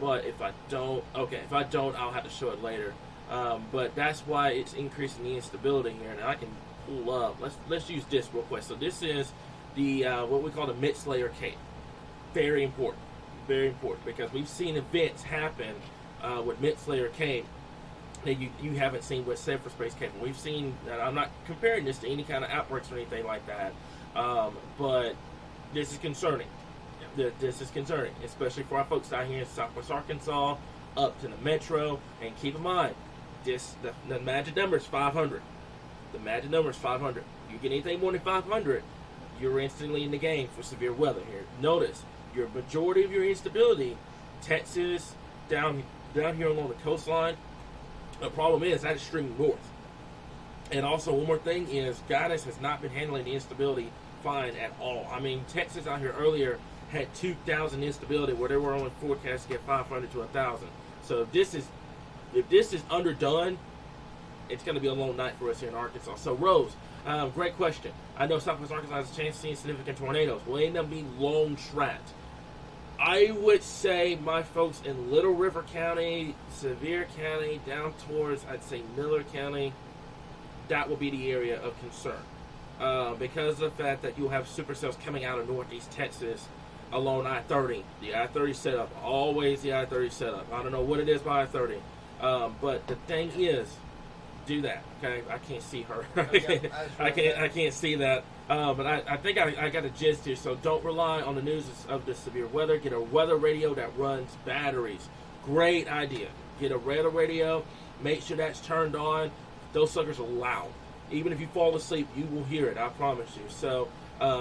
But if I don't, I'll have to show it later. But that's why it's increasing the instability here, and I can pull up. Let's use this real quick. So this is the what we call the mid-slayer cape. Very important, because we've seen events happen with mid-slayer cape that you haven't seen with Safer Space Cape. We've seen, and I'm not comparing this to any kind of outbreaks or anything like that, but this is concerning. This is concerning, especially for our folks down here in Southwest Arkansas, up to the metro. And keep in mind, the magic number is 500. The magic number is 500. You get anything more than 500, you're instantly in the game for severe weather here. Notice, your majority of your instability, Texas, down here along the coastline. The problem is that is extreme north. And also, one more thing is, guidance has not been handling the instability fine at all. I mean, Texas out here earlier had 2,000 instability where they were only forecast to get 500 to 1,000. So if this is underdone, it's going to be a long night for us here in Arkansas. So Rose, great question. I know Southwest Arkansas has a chance of seeing significant tornadoes. Will they end up being long tracked? I would say my folks in Little River County, Sevier County, down towards, I'd say, Miller County, that will be the area of concern. Because of the fact that you'll have supercells coming out of northeast Texas along I-30. The I-30 setup, always the I-30 setup. I don't know what it is by I-30. But the thing is, do that, okay? I can't see her. I can't see that. But I think I got a gist here. So don't rely on the news of the severe weather. Get a weather radio that runs batteries. Great idea. Get a weather radio. Make sure that's turned on. Those suckers are loud. Even if you fall asleep, you will hear it. I promise you. So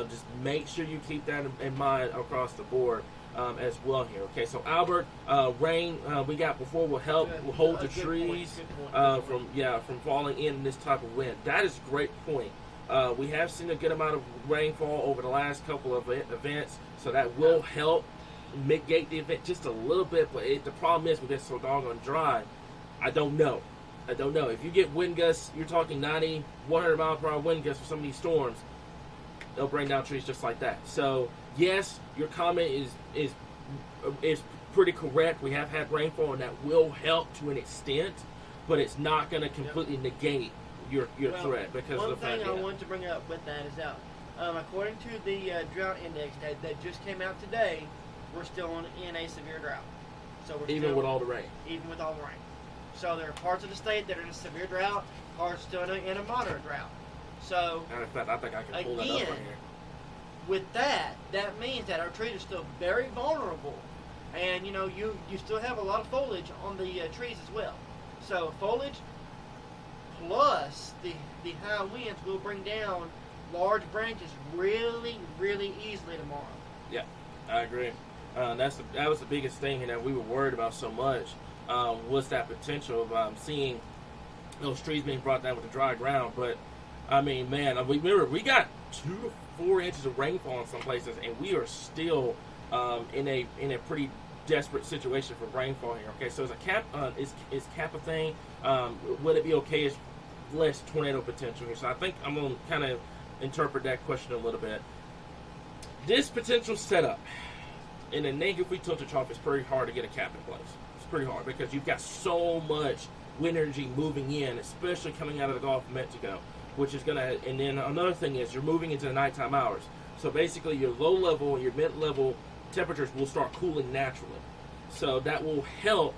just make sure you keep that in mind across the board as well here. Okay, so Albert, rain we got before will help hold the trees from falling in this type of wind. That is a great point. We have seen a good amount of rainfall over the last couple of events, so that will help mitigate the event just a little bit. But the problem is we get so doggone dry. I don't know. I don't know. If you get wind gusts, you're talking 90, 100 mile per hour wind gusts for some of these storms, they'll bring down trees just like that. So yes, your comment is pretty correct. We have had rainfall, and that will help to an extent, but it's not going to completely negate your threat because of the fact that. One thing I want to bring up with that is that according to the drought index that just came out today, we're still in a severe drought. So we're even still, with all the rain. Even with all the rain. So there are parts of the state that are in a severe drought, parts still in a moderate drought. So and in fact, I think I can pull that up right here. With that means that our trees are still very vulnerable, and you still have a lot of foliage on the trees as well. So foliage plus the high winds will bring down large branches really, really easily tomorrow. Yeah, I agree. That was the biggest thing that we were worried about so much was that potential of seeing those trees being brought down with the dry ground. But I mean, man, remember we got 2 to 4 inches of rainfall in some places, and we are still in a pretty desperate situation for rainfall here. Okay, so is cap a thing? Would it be okay as less tornado potential here? So I think I'm gonna kind of interpret that question a little bit. This potential setup in a negatively tilted trough is pretty hard to get a cap in place. It's pretty hard because you've got so much wind energy moving in, especially coming out of the Gulf of Mexico, which is going to, and then another thing is you're moving into the nighttime hours. So basically your low level and your mid level temperatures will start cooling naturally. So that will help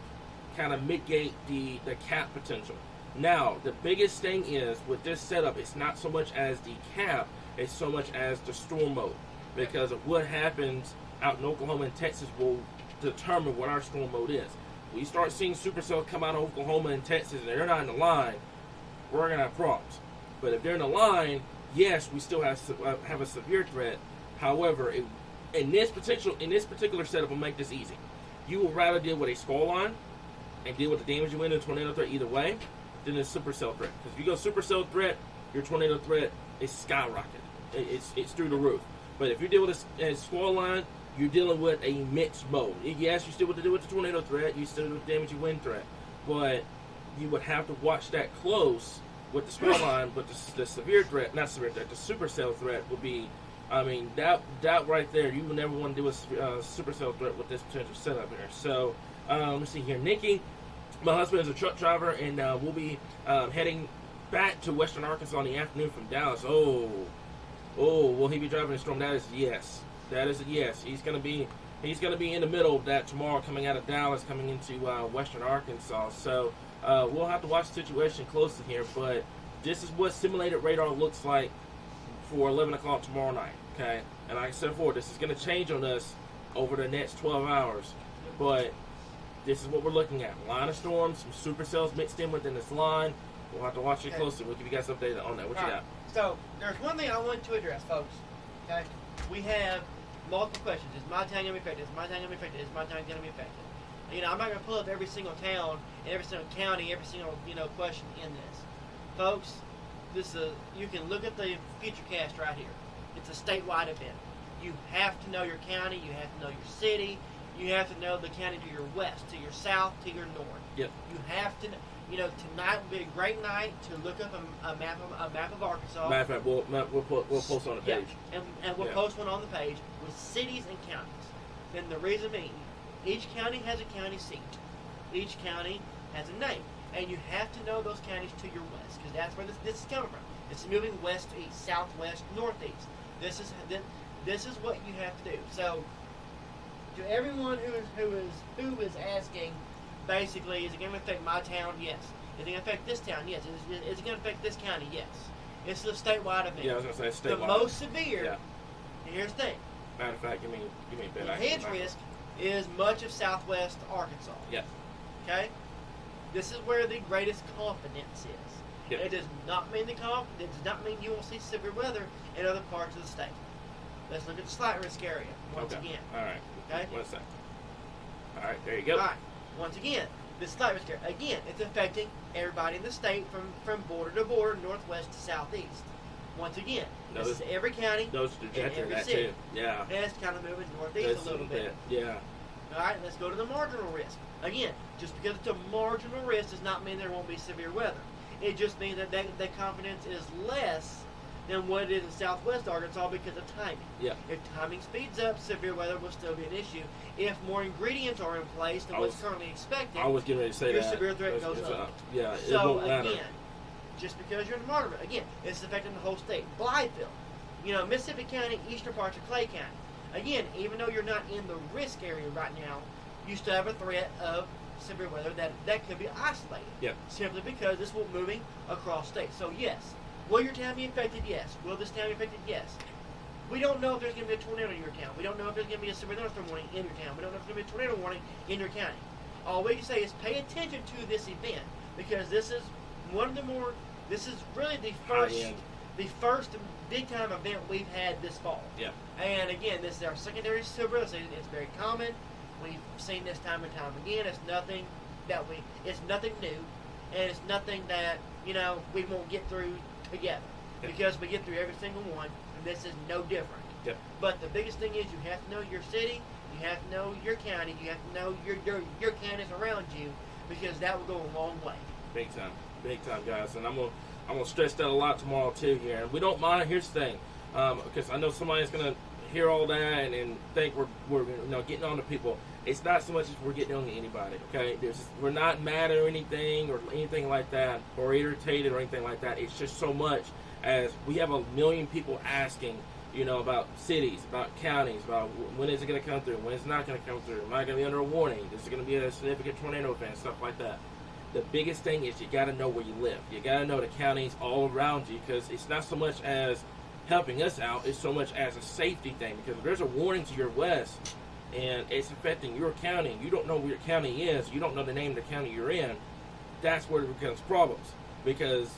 kind of mitigate the cap potential. Now, the biggest thing is with this setup, it's not so much as the cap, it's so much as the storm mode. Because of what happens out in Oklahoma and Texas will determine what our storm mode is. We start seeing supercells come out of Oklahoma and Texas and they're not in the line, we're going to have problems. But if they're in the line, yes, we still have a severe threat. However, in this particular setup, we'll make this easy. You will rather deal with a squall line and deal with the damage you win in a tornado threat either way than a supercell threat. Because if you go supercell threat, your tornado threat is skyrocketed. It's through the roof. But if you deal with a squall line, you're dealing with a mixed mode. Yes, you still have to deal with the tornado threat. You still with the damage you win threat. But you would have to watch that close with the squall line. But the severe threat, not severe threat, the supercell threat would be, I mean, that right there, you would never want to do a supercell threat with this potential setup here. So, let's see here. Nikki, my husband is a truck driver, and we'll be heading back to western Arkansas in the afternoon from Dallas. Oh, will he be driving a storm? That is a yes. That is a yes. He's gonna be in the middle of that tomorrow, coming out of Dallas, coming into western Arkansas. So we'll have to watch the situation closely here. But this is what simulated radar looks like for 11 o'clock tomorrow night. Okay, and like I said before, this is gonna change on us over the next 12 hours. But this is what we're looking at: line of storms, some supercells mixed in within this line. We'll have to watch it closely. We'll give you guys updated on that. What you got? So there's one thing I want to address, folks. Okay, we have multiple questions. Is my town going to be affected? Is my town going to be affected? Is my town going to be affected? I'm not going to pull up every single town and every single county, every single question in this, folks. You can look at the Futurecast right here. It's a statewide event. You have to know your county. You have to know your city. You have to know the county to your west, to your south, to your north. Yep. You have to. Tonight would be a great night to look up a map of Arkansas. Matter of fact, we'll post on the page. Yeah. And we'll post one on the page with cities and counties. Then the reason being, each county has a county seat. Each county has a name. And you have to know those counties to your west, because that's where this is coming from. It's moving west to east, southwest, northeast. This is what you have to do. So, to everyone who is asking, basically, is it going to affect my town? Yes. Is it going to affect this town? Yes. Is it going to affect this county? Yes. It's a statewide event. Yeah, I was going to say statewide. The most severe. Yeah. And here's the thing. Matter of fact, give me a bit. The hedge risk is much of southwest Arkansas. Yes. Okay. This is where the greatest confidence is. Yep. It does not mean it does not mean you will see severe weather in other parts of the state. Let's look at the slight risk area once again. All right. Okay. 1 second. All right. There you go. All right. Once again, this slight risk area. Again, it's affecting everybody in the state from border to border, northwest to southeast. Once again, this is every county those and every that city. too. Yeah. And it's kind of moving northeast a little bit. Yeah. All right, let's go to the marginal risk. Again, just because it's a marginal risk does not mean there won't be severe weather. It just means that that confidence is less than what it is in southwest Arkansas because of timing. Yeah. If timing speeds up, severe weather will still be an issue. If more ingredients are in place than what's currently expected, I was getting ready to say your that. severe threat goes up. Yeah, it so won't matter. again, just because you're in the marginal, again, it's affecting the whole state. Blytheville, Mississippi County, eastern parts of Clay County. Again, even though you're not in the risk area right now, you still have a threat of severe weather that could be isolated. Yep. Simply because this will be moving across states. So yes, will your town be affected? Yes. Will this town be affected? Yes. We don't know if there's going to be a tornado in your town. We don't know if there's going to be a severe thunderstorm warning in your town. We don't know if there's going to be a tornado warning in your county. All we can say is pay attention to this event because this is this is really the first big time event we've had this fall. Yeah. And again, this is our secondary severe weather season. It's very common. We've seen this time and time again. It's nothing new, and it's nothing that we won't get through together because we get through every single one, and this is no different. Yep. But the biggest thing is you have to know your city, you have to know your county, you have to know your counties around you because that will go a long way. Big time, guys, and I'm gonna stress that a lot tomorrow too here. And we don't mind. Here's the thing, because I know somebody's gonna hear all that and think we're getting on to people. It's not so much as we're getting on to anybody, okay? We're not mad or anything like that, or irritated or anything like that. It's just so much as we have a million people asking, about cities, about counties, about when is it going to come through, when it's not going to come through, am I going to be under a warning, is it going to be a significant tornado event, stuff like that. The biggest thing is you got to know where you live. You got to know the counties all around you because it's not so much as helping us out, it's so much as a safety thing because if there's a warning to your west and it's affecting your county, you don't know where your county is, you don't know the name of the county you're in, that's where it becomes problems because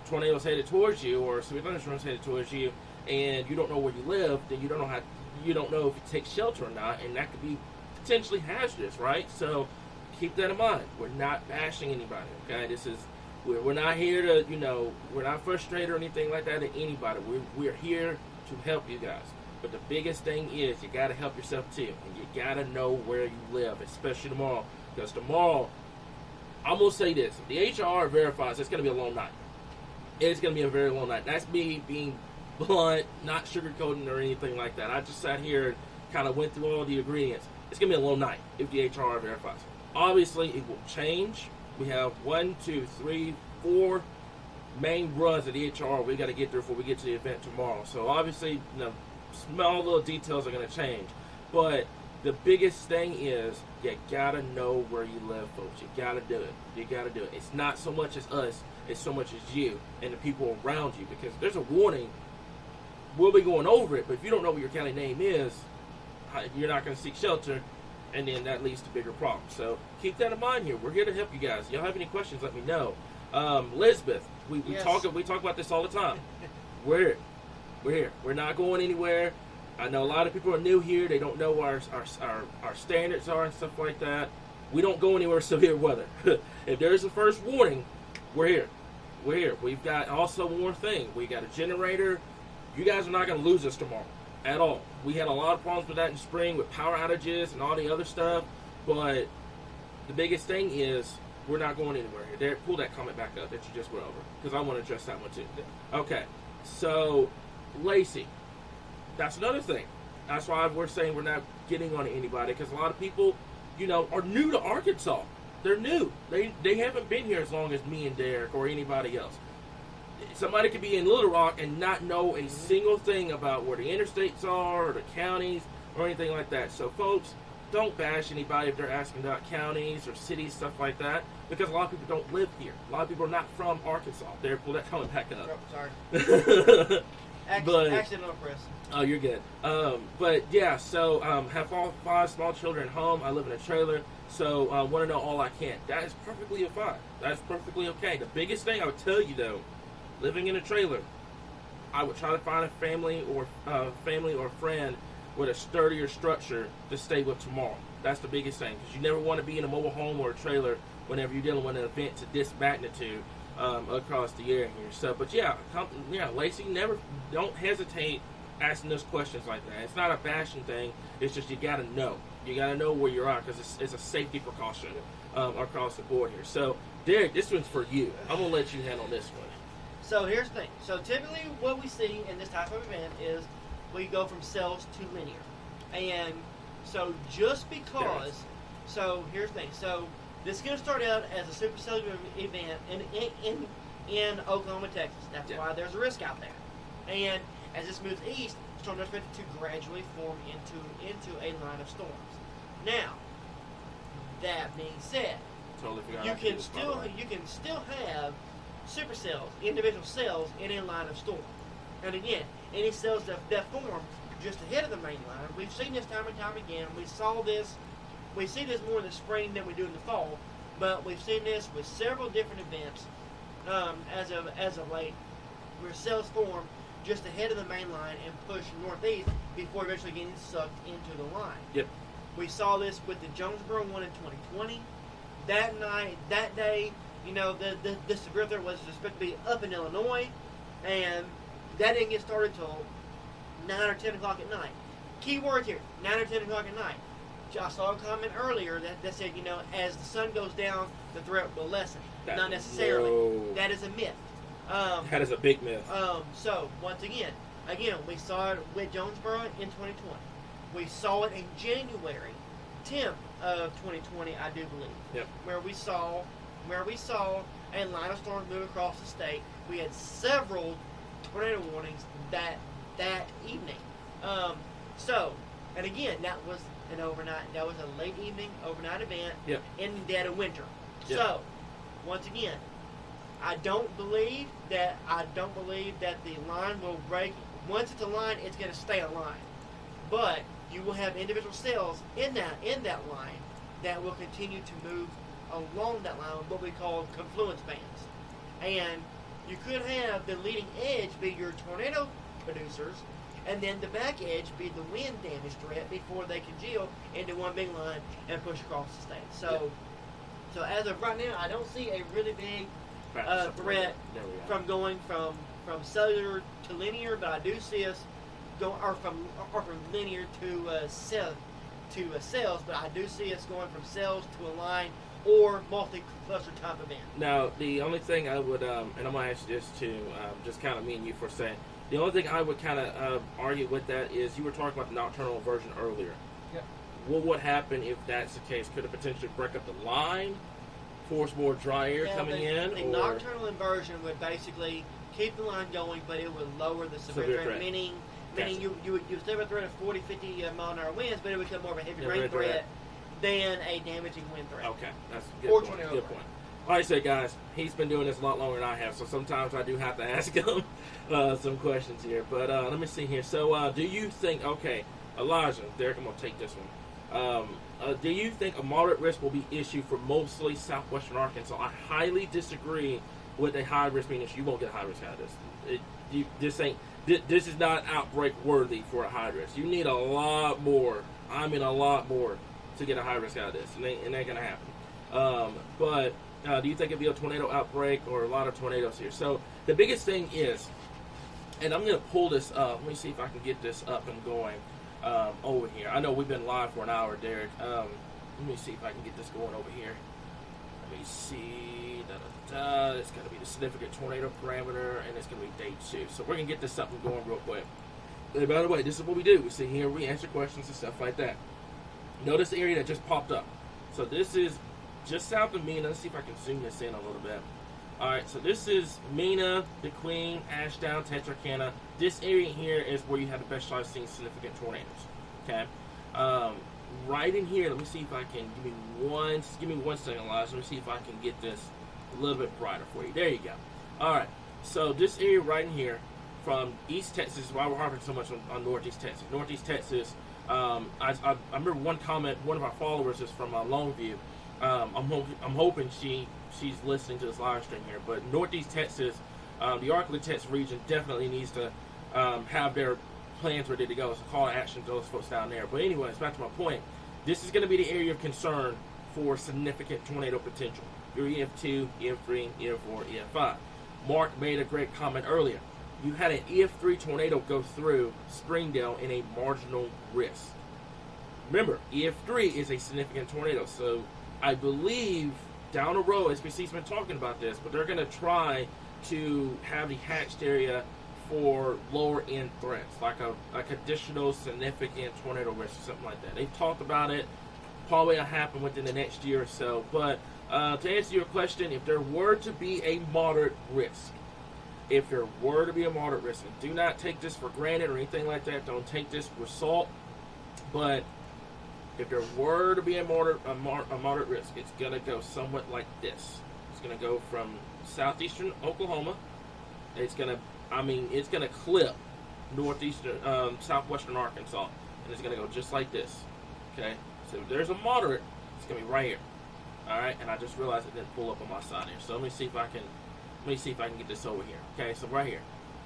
tornadoes headed towards you or severe thunderstorms headed towards you and you don't know where you live, then you don't know if you take shelter or not, and that could be potentially hazardous, right? So keep that in mind. We're not bashing anybody, okay? We're not here to, we're not frustrated or anything like that at anybody. We're here to help you guys. But the biggest thing is you got to help yourself too. And you got to know where you live, especially tomorrow. Because tomorrow, I'm going to say this. If the HR verifies, it's going to be a long night. It's going to be a very long night. That's me being blunt, not sugarcoating or anything like that. I just sat here and kind of went through all the ingredients. It's going to be a long night if the HR verifies. Obviously, it will change. We have 4 main runs at the HR we got to get through before we get to the event tomorrow. So obviously, small little details are going to change. But the biggest thing is you got to know where you live, folks. You got to do it. You got to do it. It's not so much as us. It's so much as you and the people around you. Because there's a warning. We'll be going over it. But if you don't know what your county name is, you're not going to seek shelter. And then that leads to bigger problems. So keep that in mind here. We're here to help you guys. Y'all have any questions, let me know. Elizabeth, we Yes. talk about this all the time. We're here. We're not going anywhere. I know a lot of people are new here. They don't know what our standards are and stuff like that. We don't go anywhere severe weather. If there's a first warning, we're here. We're here. We've got also one more thing. We got a generator. You guys are not going to lose us tomorrow at all. We had a lot of problems with that in spring with power outages and all the other stuff. But the biggest thing is we're not going anywhere here. There, pull that comment back up that you just went over because I want to address that one too. Okay, so Lacey, that's another thing. That's why we're saying we're not getting on anybody because a lot of people, are new to Arkansas. They're new. They haven't been here as long as me and Derek or anybody else. Somebody could be in Little Rock and not know a single thing about where the interstates are or the counties or anything like that. So, folks, don't bash anybody if they're asking about counties or cities, stuff like that, because a lot of people don't live here. A lot of people are not from Arkansas. There, pull that comment back up. Oh, sorry. Accidental press. Oh, you're good. But yeah, so have all 5 small children at home. I live in a trailer, so want to know all I can. That is perfectly fine. That's perfectly okay. The biggest thing I would tell you though, living in a trailer, I would try to find a family or friend with a sturdier structure to stay with tomorrow. That's the biggest thing, because you never want to be in a mobile home or a trailer whenever you're dealing with an event to this magnitude across the area here. So, but yeah, Lacey, don't hesitate asking those questions like that. It's not a bashing thing. It's just you got to know. You got to know where you're at because it's a safety precaution across the board here. So, Derek, this one's for you. I'm going to let you handle this one. So here's the thing. So typically what we see in this type of event is we go from cells to linear. And so just because, so here's the thing. So this is going to start out as a supercellular event in Oklahoma, Texas. That's why there's a risk out there. And as this moves east, storms are expected to gradually form into a line of storms. Now, that being said, totally you can still have supercells, individual cells in a line of storm. And again, any cells that form just ahead of the main line, we've seen this time and time again. We see this more in the spring than we do in the fall, but we've seen this with several different events as of late, where cells form just ahead of the main line and push northeast before eventually getting sucked into the line. Yep. We saw this with the Jonesboro one in 2020. That day, the severe threat was expected to be up in Illinois, and that didn't get started till 9 or 10 o'clock at night. Key word here, 9 or 10 o'clock at night. I saw a comment earlier that said, as the sun goes down, the threat will lessen. Not necessarily. No. That is a myth. That is a big myth. So, once again, we saw it with Jonesboro in 2020. We saw it in January 10th of 2020, I do believe. Yep. Where we saw a line of storms move across the state. We had several tornado warnings that evening. And again, that was an overnight. That was a late evening overnight event in the dead of winter. Yep. So, once again, I don't believe that the line will break. Once it's a line, it's going to stay a line. But you will have individual cells in that line that will continue to move along that line, what we call confluence bands. And you could have the leading edge be your tornado producers, and then the back edge be the wind damage threat before they congeal into one big line and push across the state. So as of right now, I don't see a really big threat from going from cellular to linear, but I do see us going from linear to cells, but I do see us going from cells to a line or multi-cluster type event. Now, the only thing I would, and I'm going to ask you this to just kind of me and you for a second, the only thing I would kind of argue with that is you were talking about the nocturnal inversion earlier. Yep. What would happen if that's the case? Could it potentially break up the line, force more dry air coming in? The nocturnal inversion would basically keep the line going, but it would lower the severe threat, meaning you would still have a threat of 40, 50 mile an hour winds, but it would become more of a heavy rain threat than a damaging wind threat. Okay, that's a good point. Good point. Like I said, guys, he's been doing this a lot longer than I have, so sometimes I do have to ask him some questions here. But let me see here. So do you think, Elijah, Derek, I'm going to take this one. Do you think a moderate risk will be issued for mostly southwestern Arkansas? I highly disagree with a high risk being issued. You won't get a high risk out of this. This is not outbreak worthy for a high risk. You need a lot more. I mean a lot more to get a high risk out of this. It ain't going to happen. But do you think it'll be a tornado outbreak or a lot of tornadoes here? So the biggest thing is, and I'm going to pull this up. Let me see if I can get this up and going over here. I know we've been live for an hour, Derek. Let me see if I can get this going over here. Let me see. It's going to be the significant tornado parameter, and it's going to be day 2. So we're going to get this up and going real quick. And by the way, this is what we do. We sit here, we answer questions and stuff like that. Notice the area that just popped up. So this is just south of Mena. Let's see if I can zoom this in a little bit. All right, so this is Mena, the Queen, Ashdown, Texarkana. This area here is where you have the best shot of seeing significant tornadoes. Okay, right in here. Let me see if I can give me one second, Elijah. Let me see if I can get this a little bit brighter for you. There you go. All right, so this area right in here from East Texas. Why we're harping so much on Northeast Texas. Northeast Texas. I remember one comment. One of our followers is from Longview. I'm hoping she's listening to this live stream here. But Northeast Texas, the Arkansas region definitely needs to have their plans ready to go. So call to action to those folks down there. But anyways, back to my point. This is going to be the area of concern for significant tornado potential. Your EF2, EF3, EF4, EF5. Mark made a great comment earlier. you had an EF3 tornado go through Springdale in a marginal risk. Remember, EF3 is a significant tornado, so I believe down the road, SBC's been talking about this, but they're going to try to have the hatched area for lower end threats, like additional significant tornado risk or something like that. They've talked about it. Probably will happen within the next year or so. But to answer your question, if there were to be a moderate risk, and do not take this for granted or anything like that. Don't take this with salt. But if there were to be a moderate risk, it's going to go somewhat like this. It's going to go from southeastern Oklahoma. It's going to clip northeastern, southwestern Arkansas, and it's going to go just like this. Okay, so if there's a moderate, it's going to be right here. All right, and I just realized it didn't pull up on my side here. So let me see if I can get this over here. Okay, so right here.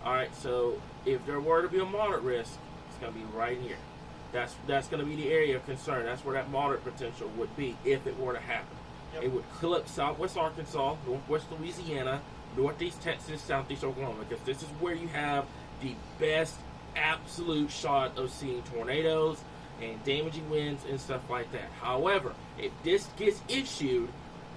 All right, so if there were to be a moderate risk, it's going to be right here. That's going to be the area of concern. That's where that moderate potential would be if it were to happen. Yep. It would clip southwest Arkansas, northwest Louisiana, northeast Texas, southeast Oklahoma, because this is where you have the best absolute shot of seeing tornadoes and damaging winds and stuff like that. However, if this gets issued,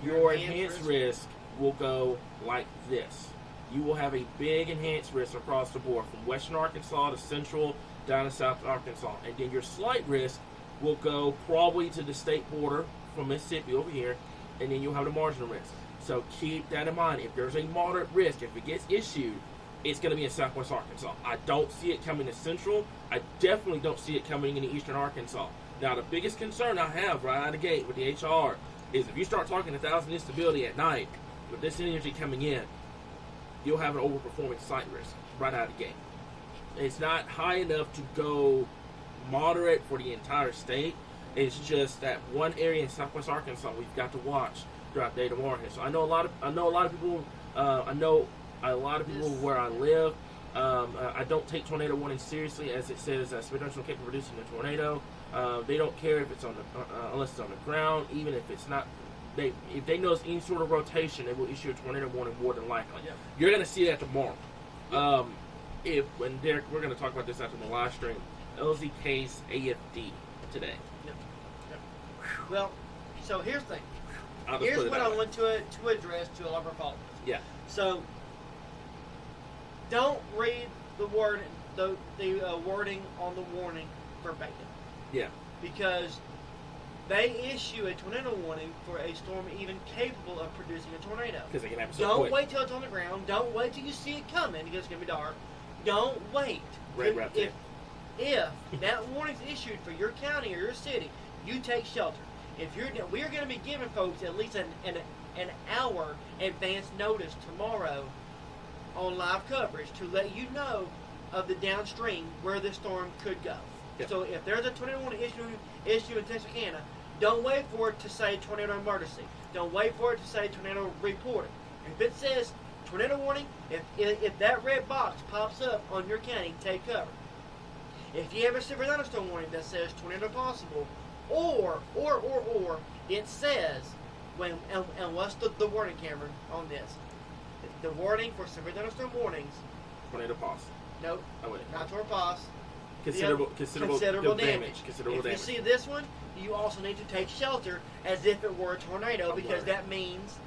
your enhanced risk will go like this. You will have a big enhanced risk across the board from western Arkansas to central down to south Arkansas, and then your slight risk will go probably to the state border from Mississippi over here, and then you'll have the marginal risk. So keep that in mind. If there's a moderate risk, if it gets issued, it's going to be in southwest Arkansas. I don't see it coming to central. I definitely don't see it coming into eastern Arkansas. Now, the biggest concern I have right out of the gate with the HR is if you start talking 1,000 instability at night, with this energy coming in, you'll have an overperforming site risk right out of the gate. It's not high enough to go moderate for the entire state. It's just that one area in southwest Arkansas we've got to watch throughout the day tomorrow. So I know a lot of people where I live. I don't take tornado warnings seriously, as it says Springdale capable of producing a tornado. They don't care if it's on the unless it's on the ground, even if it's not. If they notice any sort of rotation, they will issue a tornado warning more than likely. Yep. You're going to see that tomorrow. Yep. We're going to talk about this after the live stream. LZ case AFD today. Yep. Yep. Well, so here's the thing. Here's what I want to address to a lot of our followers. Yeah. So don't read the wording on the warning verbatim. Yeah. Because they issue a tornado warning for a storm even capable of producing a tornado. Because it can happen so Don't quick. wait till it's on the ground. Don't wait till you see it coming because it's going to be dark. Don't wait. If that warning's issued for your county or your city, you take shelter. We are going to be giving folks at least an hour advance notice tomorrow on live coverage to let you know of the downstream where this storm could go. Yep. So if there's a tornado warning issue in Texarkana, don't wait for it to say tornado emergency. Don't wait for it to say tornado reported. If it says tornado warning, if that red box pops up on your county, take cover. If you have a severe thunderstorm warning that says tornado possible, or it says and what's the wording, Cameron, on this? The wording for severe thunderstorm warnings. Tornado possible. Nope. Oh wait. Not tornado possible. Considerable damage. If you see this one, you also need to take shelter as if it were a tornado, because that means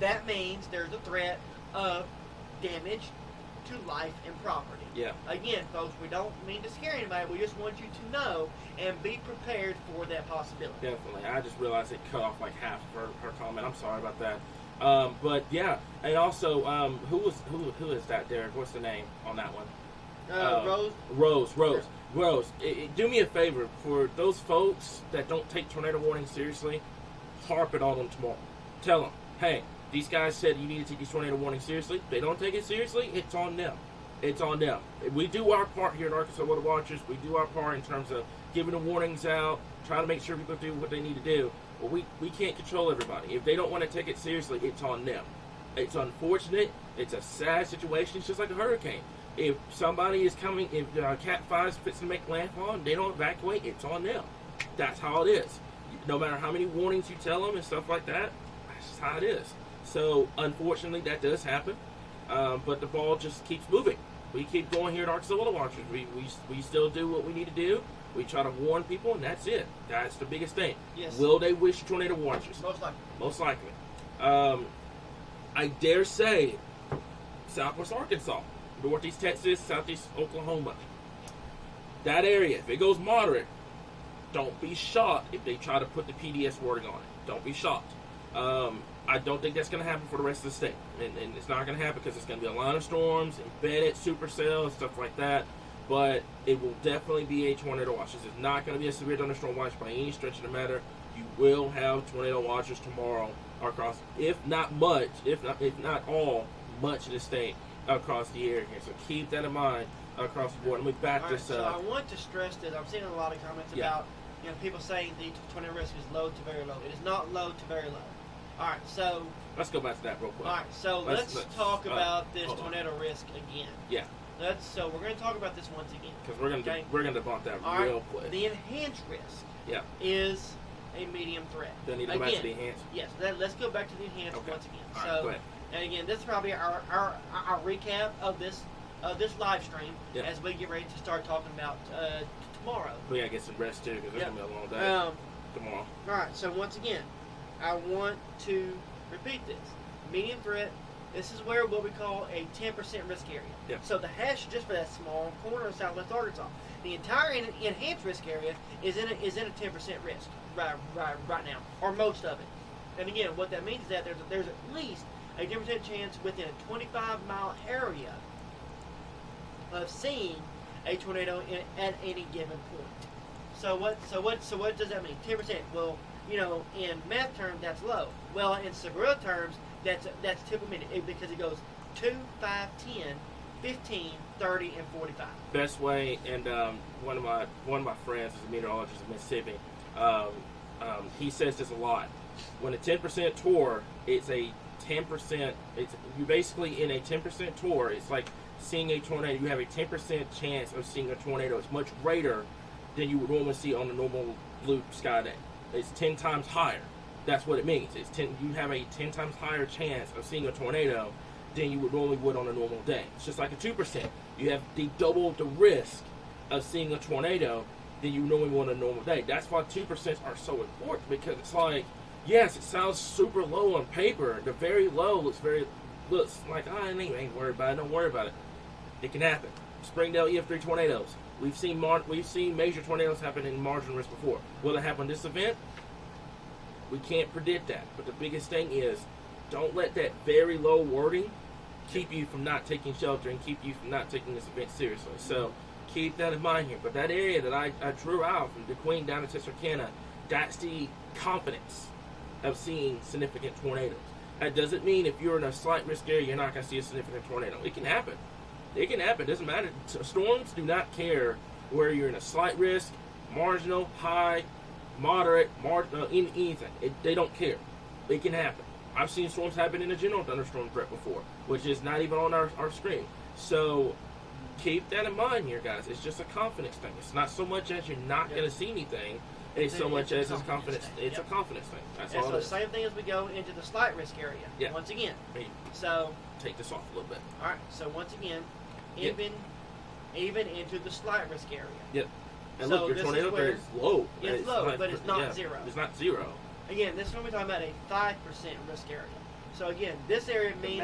there's a threat of damage to life and property. Yeah. Again, folks, we don't mean to scare anybody. We just want you to know and be prepared for that possibility. Definitely. I just realized it cut off like half of her comment. I'm sorry about that. But yeah, and also, who is that, Derek? What's the name on that one? Rose. Do me a favor, for those folks that don't take tornado warnings seriously, harp it on them tomorrow. Tell them, hey, these guys said you need to take these tornado warnings seriously. If they don't take it seriously, it's on them. It's on them. We do our part here at Arkansas Weather Watchers. We do our part in terms of giving the warnings out, trying to make sure people do what they need to do. But we can't control everybody. If they don't want to take it seriously, it's on them. It's unfortunate. It's a sad situation. It's just like a hurricane. If somebody is coming, if Cat 5 is fixing to make landfall and they don't evacuate, it's on them. That's how it is. No matter how many warnings you tell them and stuff like that, that's just how it is. So, unfortunately, that does happen. But the ball just keeps moving. We keep going here at Arkansas Weather Watchers. We still do what we need to do. We try to warn people, and that's it. That's the biggest thing. Yes. Will they wish tornado watchers? Most likely. Most likely. I dare say Southwest Arkansas, Northeast Texas, Southeast Oklahoma. That area, if it goes moderate, don't be shocked if they try to put the PDS wording on it. Don't be shocked. I don't think that's going to happen for the rest of the state. And it's not going to happen because it's going to be a line of storms, embedded supercell, and stuff like that. But it will definitely be a tornado watch. This is not going to be a severe thunderstorm watch by any stretch of the matter. You will have tornado watches tomorrow across, if not much, if not all, much of the state across the area here. So keep that in mind across the board. Let me back this up. So I want to stress that I'm seeing a lot of comments about people saying the tornado risk is low to very low. It is not low to very low. All right, so let's go back to that real quick. All right, so let's talk about this tornado risk again. Yeah. So we're going to talk about this once again. Because we're going to debunk that real quick. The enhanced risk is a medium threat. Do I need to go back to the enhanced? Yes. Let's go back to the enhanced once again. All right, go ahead. And again, this is probably our recap of this live stream as we get ready to start talking about tomorrow. We got to get some rest too because it's going to be a long day tomorrow. All right. So once again, I want to repeat this. Medium threat. This is where what we call a 10% risk area. Yep. So the hash is just for that small corner of Southwest Arkansas. The entire enhanced risk area is in a 10% risk right now, or most of it. And again, what that means is that there's at least a 10% chance within a 25-mile area of seeing a tornado at any given point. So what does that mean? 10%. Well, in math terms, that's low. Well, in Sabrilla terms, that's typical because it goes 2, 5, 10, 15, 30, and 45. Best way, and one of my friends is a meteorologist in Mississippi. He says this a lot. When a 10% tour, it's a 10%. You're basically in a 10% tour. It's like seeing a tornado. You have a 10% chance of seeing a tornado. It's much greater than you would normally see on a normal blue sky day. It's 10 times higher. That's what it means. You have a 10 times higher chance of seeing a tornado than you would normally on a normal day. It's just like a 2%. You have double the risk of seeing a tornado than you normally would on a normal day. That's why 2% are so important, because it's like, yes, it sounds super low on paper. The very low looks like, I ain't worried about it. Don't worry about it. It can happen. Springdale EF3 tornadoes. We've seen major tornadoes happen in marginal risk before. Will it happen this event? We can't predict that. But the biggest thing is, don't let that very low wording keep you from not taking shelter and keep you from not taking this event seriously. So keep that in mind here. But that area that I drew out from DeQueen down to Texarkana, that's the confidence of seeing significant tornadoes. That doesn't mean if you're in a slight risk area, you're not going to see a significant tornado. It can happen. It can happen. It doesn't matter. Storms do not care where you're in a slight risk, marginal, high, moderate, anything. They don't care. It can happen. I've seen storms happen in a general thunderstorm threat before, which is not even on our screen. So keep that in mind here, guys. It's just a confidence thing. It's not so much as you're not going to see anything. It's so much as it's confidence. It's a confidence thing. That's all it is. Same thing as we go into the slight risk area. Yeah. Once again. So take this off a little bit. All right. So once again, even into the slight risk area. Yep. And so look, your tornado there is low. It's low, but it's not zero. It's not zero. Again, this is when we're talking about a 5% risk area. So again, this area means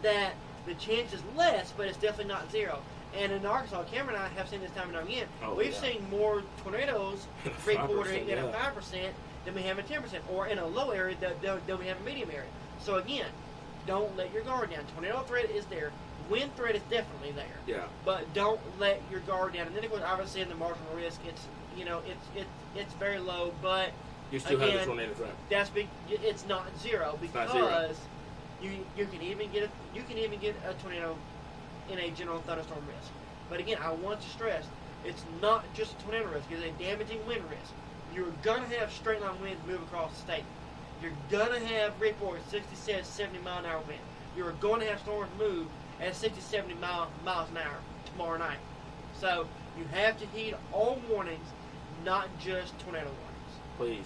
that the chance is less, but it's definitely not zero. And in Arkansas, Cameron and I have seen this time and time again. We've seen more tornadoes reported in a 5% than we have in 10%, or in a low area than we have a medium area. So again, don't let your guard down. Tornado threat is there. Wind threat is definitely there. Yeah. But don't let your guard down. And then of course, obviously in the marginal risk, it's very low, but you still have the tornado threat. It's not zero, because you can even get a tornado in a general thunderstorm risk. But again, I want to stress, it's not just a tornado risk, it's a damaging wind risk. You're going to have straight line winds move across the state. You're going to have reports 60, 70 mile an hour wind. You're going to have storms move at 60, 70 miles an hour tomorrow night. So you have to heed all warnings, not just tornado warnings. Please.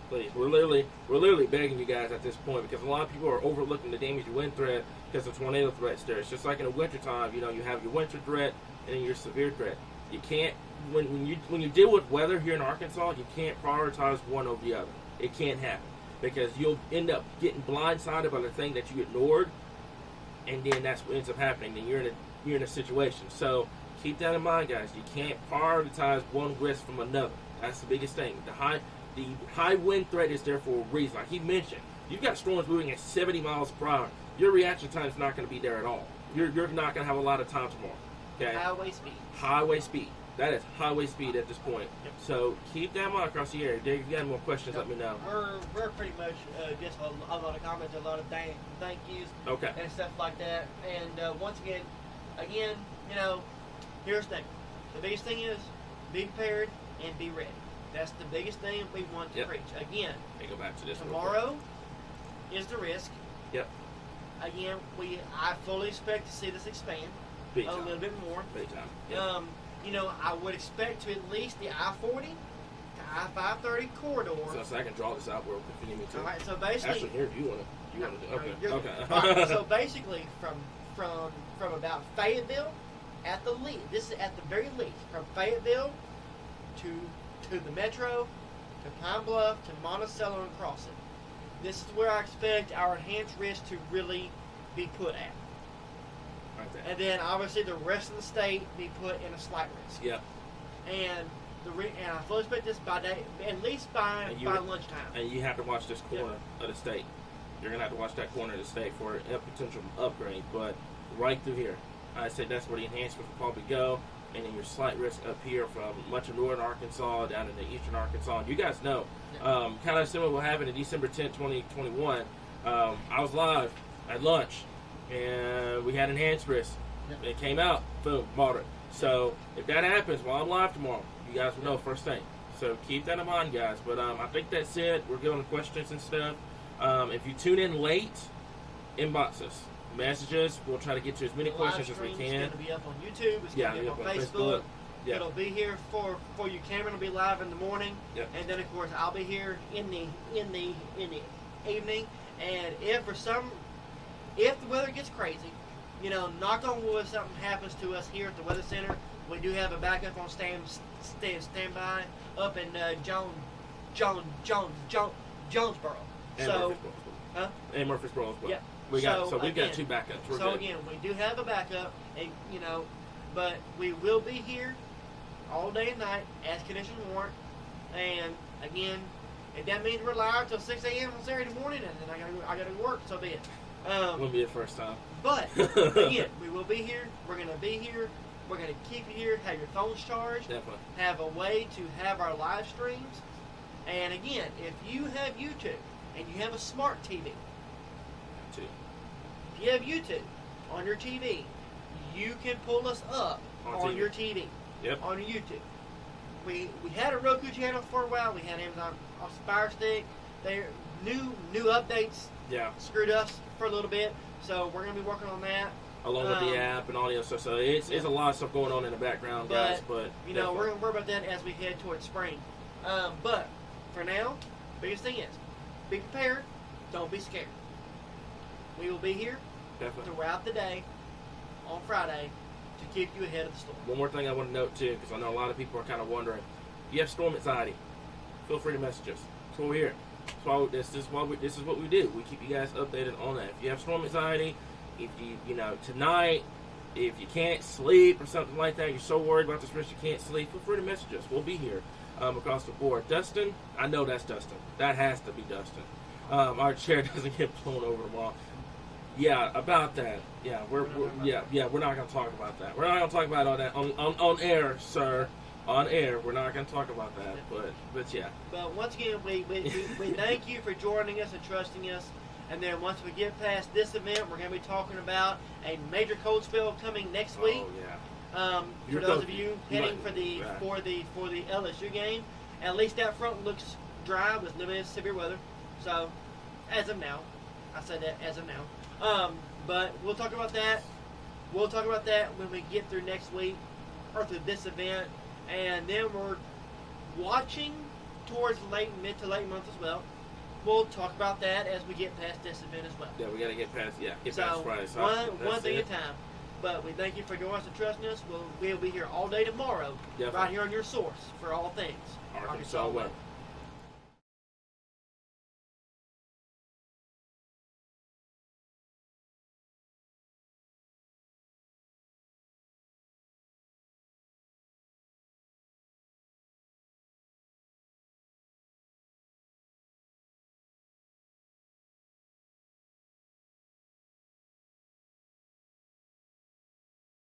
Please, we're literally begging you guys at this point, because a lot of people are overlooking the damage to wind threat because of tornado threats there. It's just like in the wintertime, you have your winter threat and then your severe threat. You can't, when you deal with weather here in Arkansas, you can't prioritize one over the other. It can't happen, because you'll end up getting blindsided by the thing that you ignored, and then that's what ends up happening. Then you're in a situation. So keep that in mind, guys. You can't prioritize one risk from another. That's the biggest thing. The high wind threat is there for a reason. Like he mentioned, you've got storms moving at 70 miles per hour. Your reaction time is not going to be there at all. You're not going to have a lot of time tomorrow. Okay. Highway speed. That is highway speed at this point. Yep. So keep that in mind across the area. Dave, if you got any more questions, let me know. We're pretty much just a lot of comments, a lot of thank yous, okay, and stuff like that. And once again, here's the thing. The biggest thing is be prepared and be ready. That's the biggest thing we want to preach. Again, let me go back to this. Tomorrow is the risk. Yep. Again, I fully expect to see this expand a little bit more. Big time. Yep. I would expect to at least the I-40 to I-530 corridor. So I can draw this out real quick if you need me to. All right. So basically, actually, here, you want to? Okay. Okay. Right, so basically, from about Fayetteville, this is at the very least, from Fayetteville to the metro, to Pine Bluff, to Monticello and Crossing. This is where I expect our enhanced risk to really be put at. Right there. And then obviously the rest of the state be put in a slight risk. Yep. And I fully expect this at least by lunchtime. And you have to watch this corner of the state. You're gonna have to watch that corner of the state for a potential upgrade. But right through here, I said that's where the enhancement will probably go. And then your slight risk up here from much of northern Arkansas down into eastern Arkansas. And you guys know, kind of similar to what happened in December 10th, 2021. I was live at lunch, and we had enhanced risk. Yep. It came out, boom, moderate. So if that happens while I'm live tomorrow, you guys will know first thing. So keep that in mind, guys. But I think that's it. We're going to questions and stuff. If you tune in late, inbox us. Messages. We'll try to get to as many questions as we can. It's going to be up on YouTube. It's going to be up on Facebook. Yep. It'll be here for you. Cameron will be live in the morning, and then of course I'll be here in the evening. And if the weather gets crazy, knock on wood, something happens to us here at the Weather Center, we do have a backup on standby up in Jonesboro. And Murfreesboro as well. Yeah. We've got two backups. We're good. Again, we do have a backup, and, but we will be here all day and night as conditions warrant. And again, if that means we're live till 6 a.m. on Saturday morning, and then I gotta work, so be it. Won't be the first time. But again, we will be here. We're gonna be here. We're gonna keep you here. Have your phones charged. Definitely. Have a way to have our live streams. And again, if you have YouTube and you have a smart TV. If you have YouTube on your TV, you can pull us up on your TV. Yep. On your YouTube. We had a Roku channel for a while. We had Amazon Fire Stick. Their new updates screwed us for a little bit. So we're gonna be working on that. Along with the app and all the other stuff. So it's a lot of stuff going on in the background, guys. But we're gonna worry about that as we head towards spring. But for now, biggest thing is be prepared. Don't be scared. We will be here throughout the day on Friday to keep you ahead of the storm. One more thing I want to note too, because I know a lot of people are kind of wondering. If you have storm anxiety, feel free to message us. That's what we're here. This is what we do. We keep you guys updated on that. If you have storm anxiety, if you tonight, if you can't sleep or something like that, you're so worried about this risk you can't sleep, feel free to message us. We'll be here across the board. Dustin, I know that's Dustin. That has to be Dustin. Our chair doesn't get blown over tomorrow. Yeah, about that. Yeah, we're not gonna talk about that. We're not gonna talk about all that on air, sir. On air, we're not gonna talk about that. But yeah. But once again, we thank you for joining us and trusting us. And then once we get past this event, we're gonna be talking about a major cold spell coming next week. Oh yeah. For those of you heading for the LSU game, at least that front looks dry with limited severe weather. So, as of now, I said that as of now. But we'll talk about that. We'll talk about that when we get through next week or through this event, and then we're watching towards mid to late month as well. We'll talk about that as we get past this event as well. Yeah, we got to get past Friday. So one thing at a time. But we thank you for joining us and trusting us. We'll be here all day tomorrow, right here on your source for all things Arkansas Web.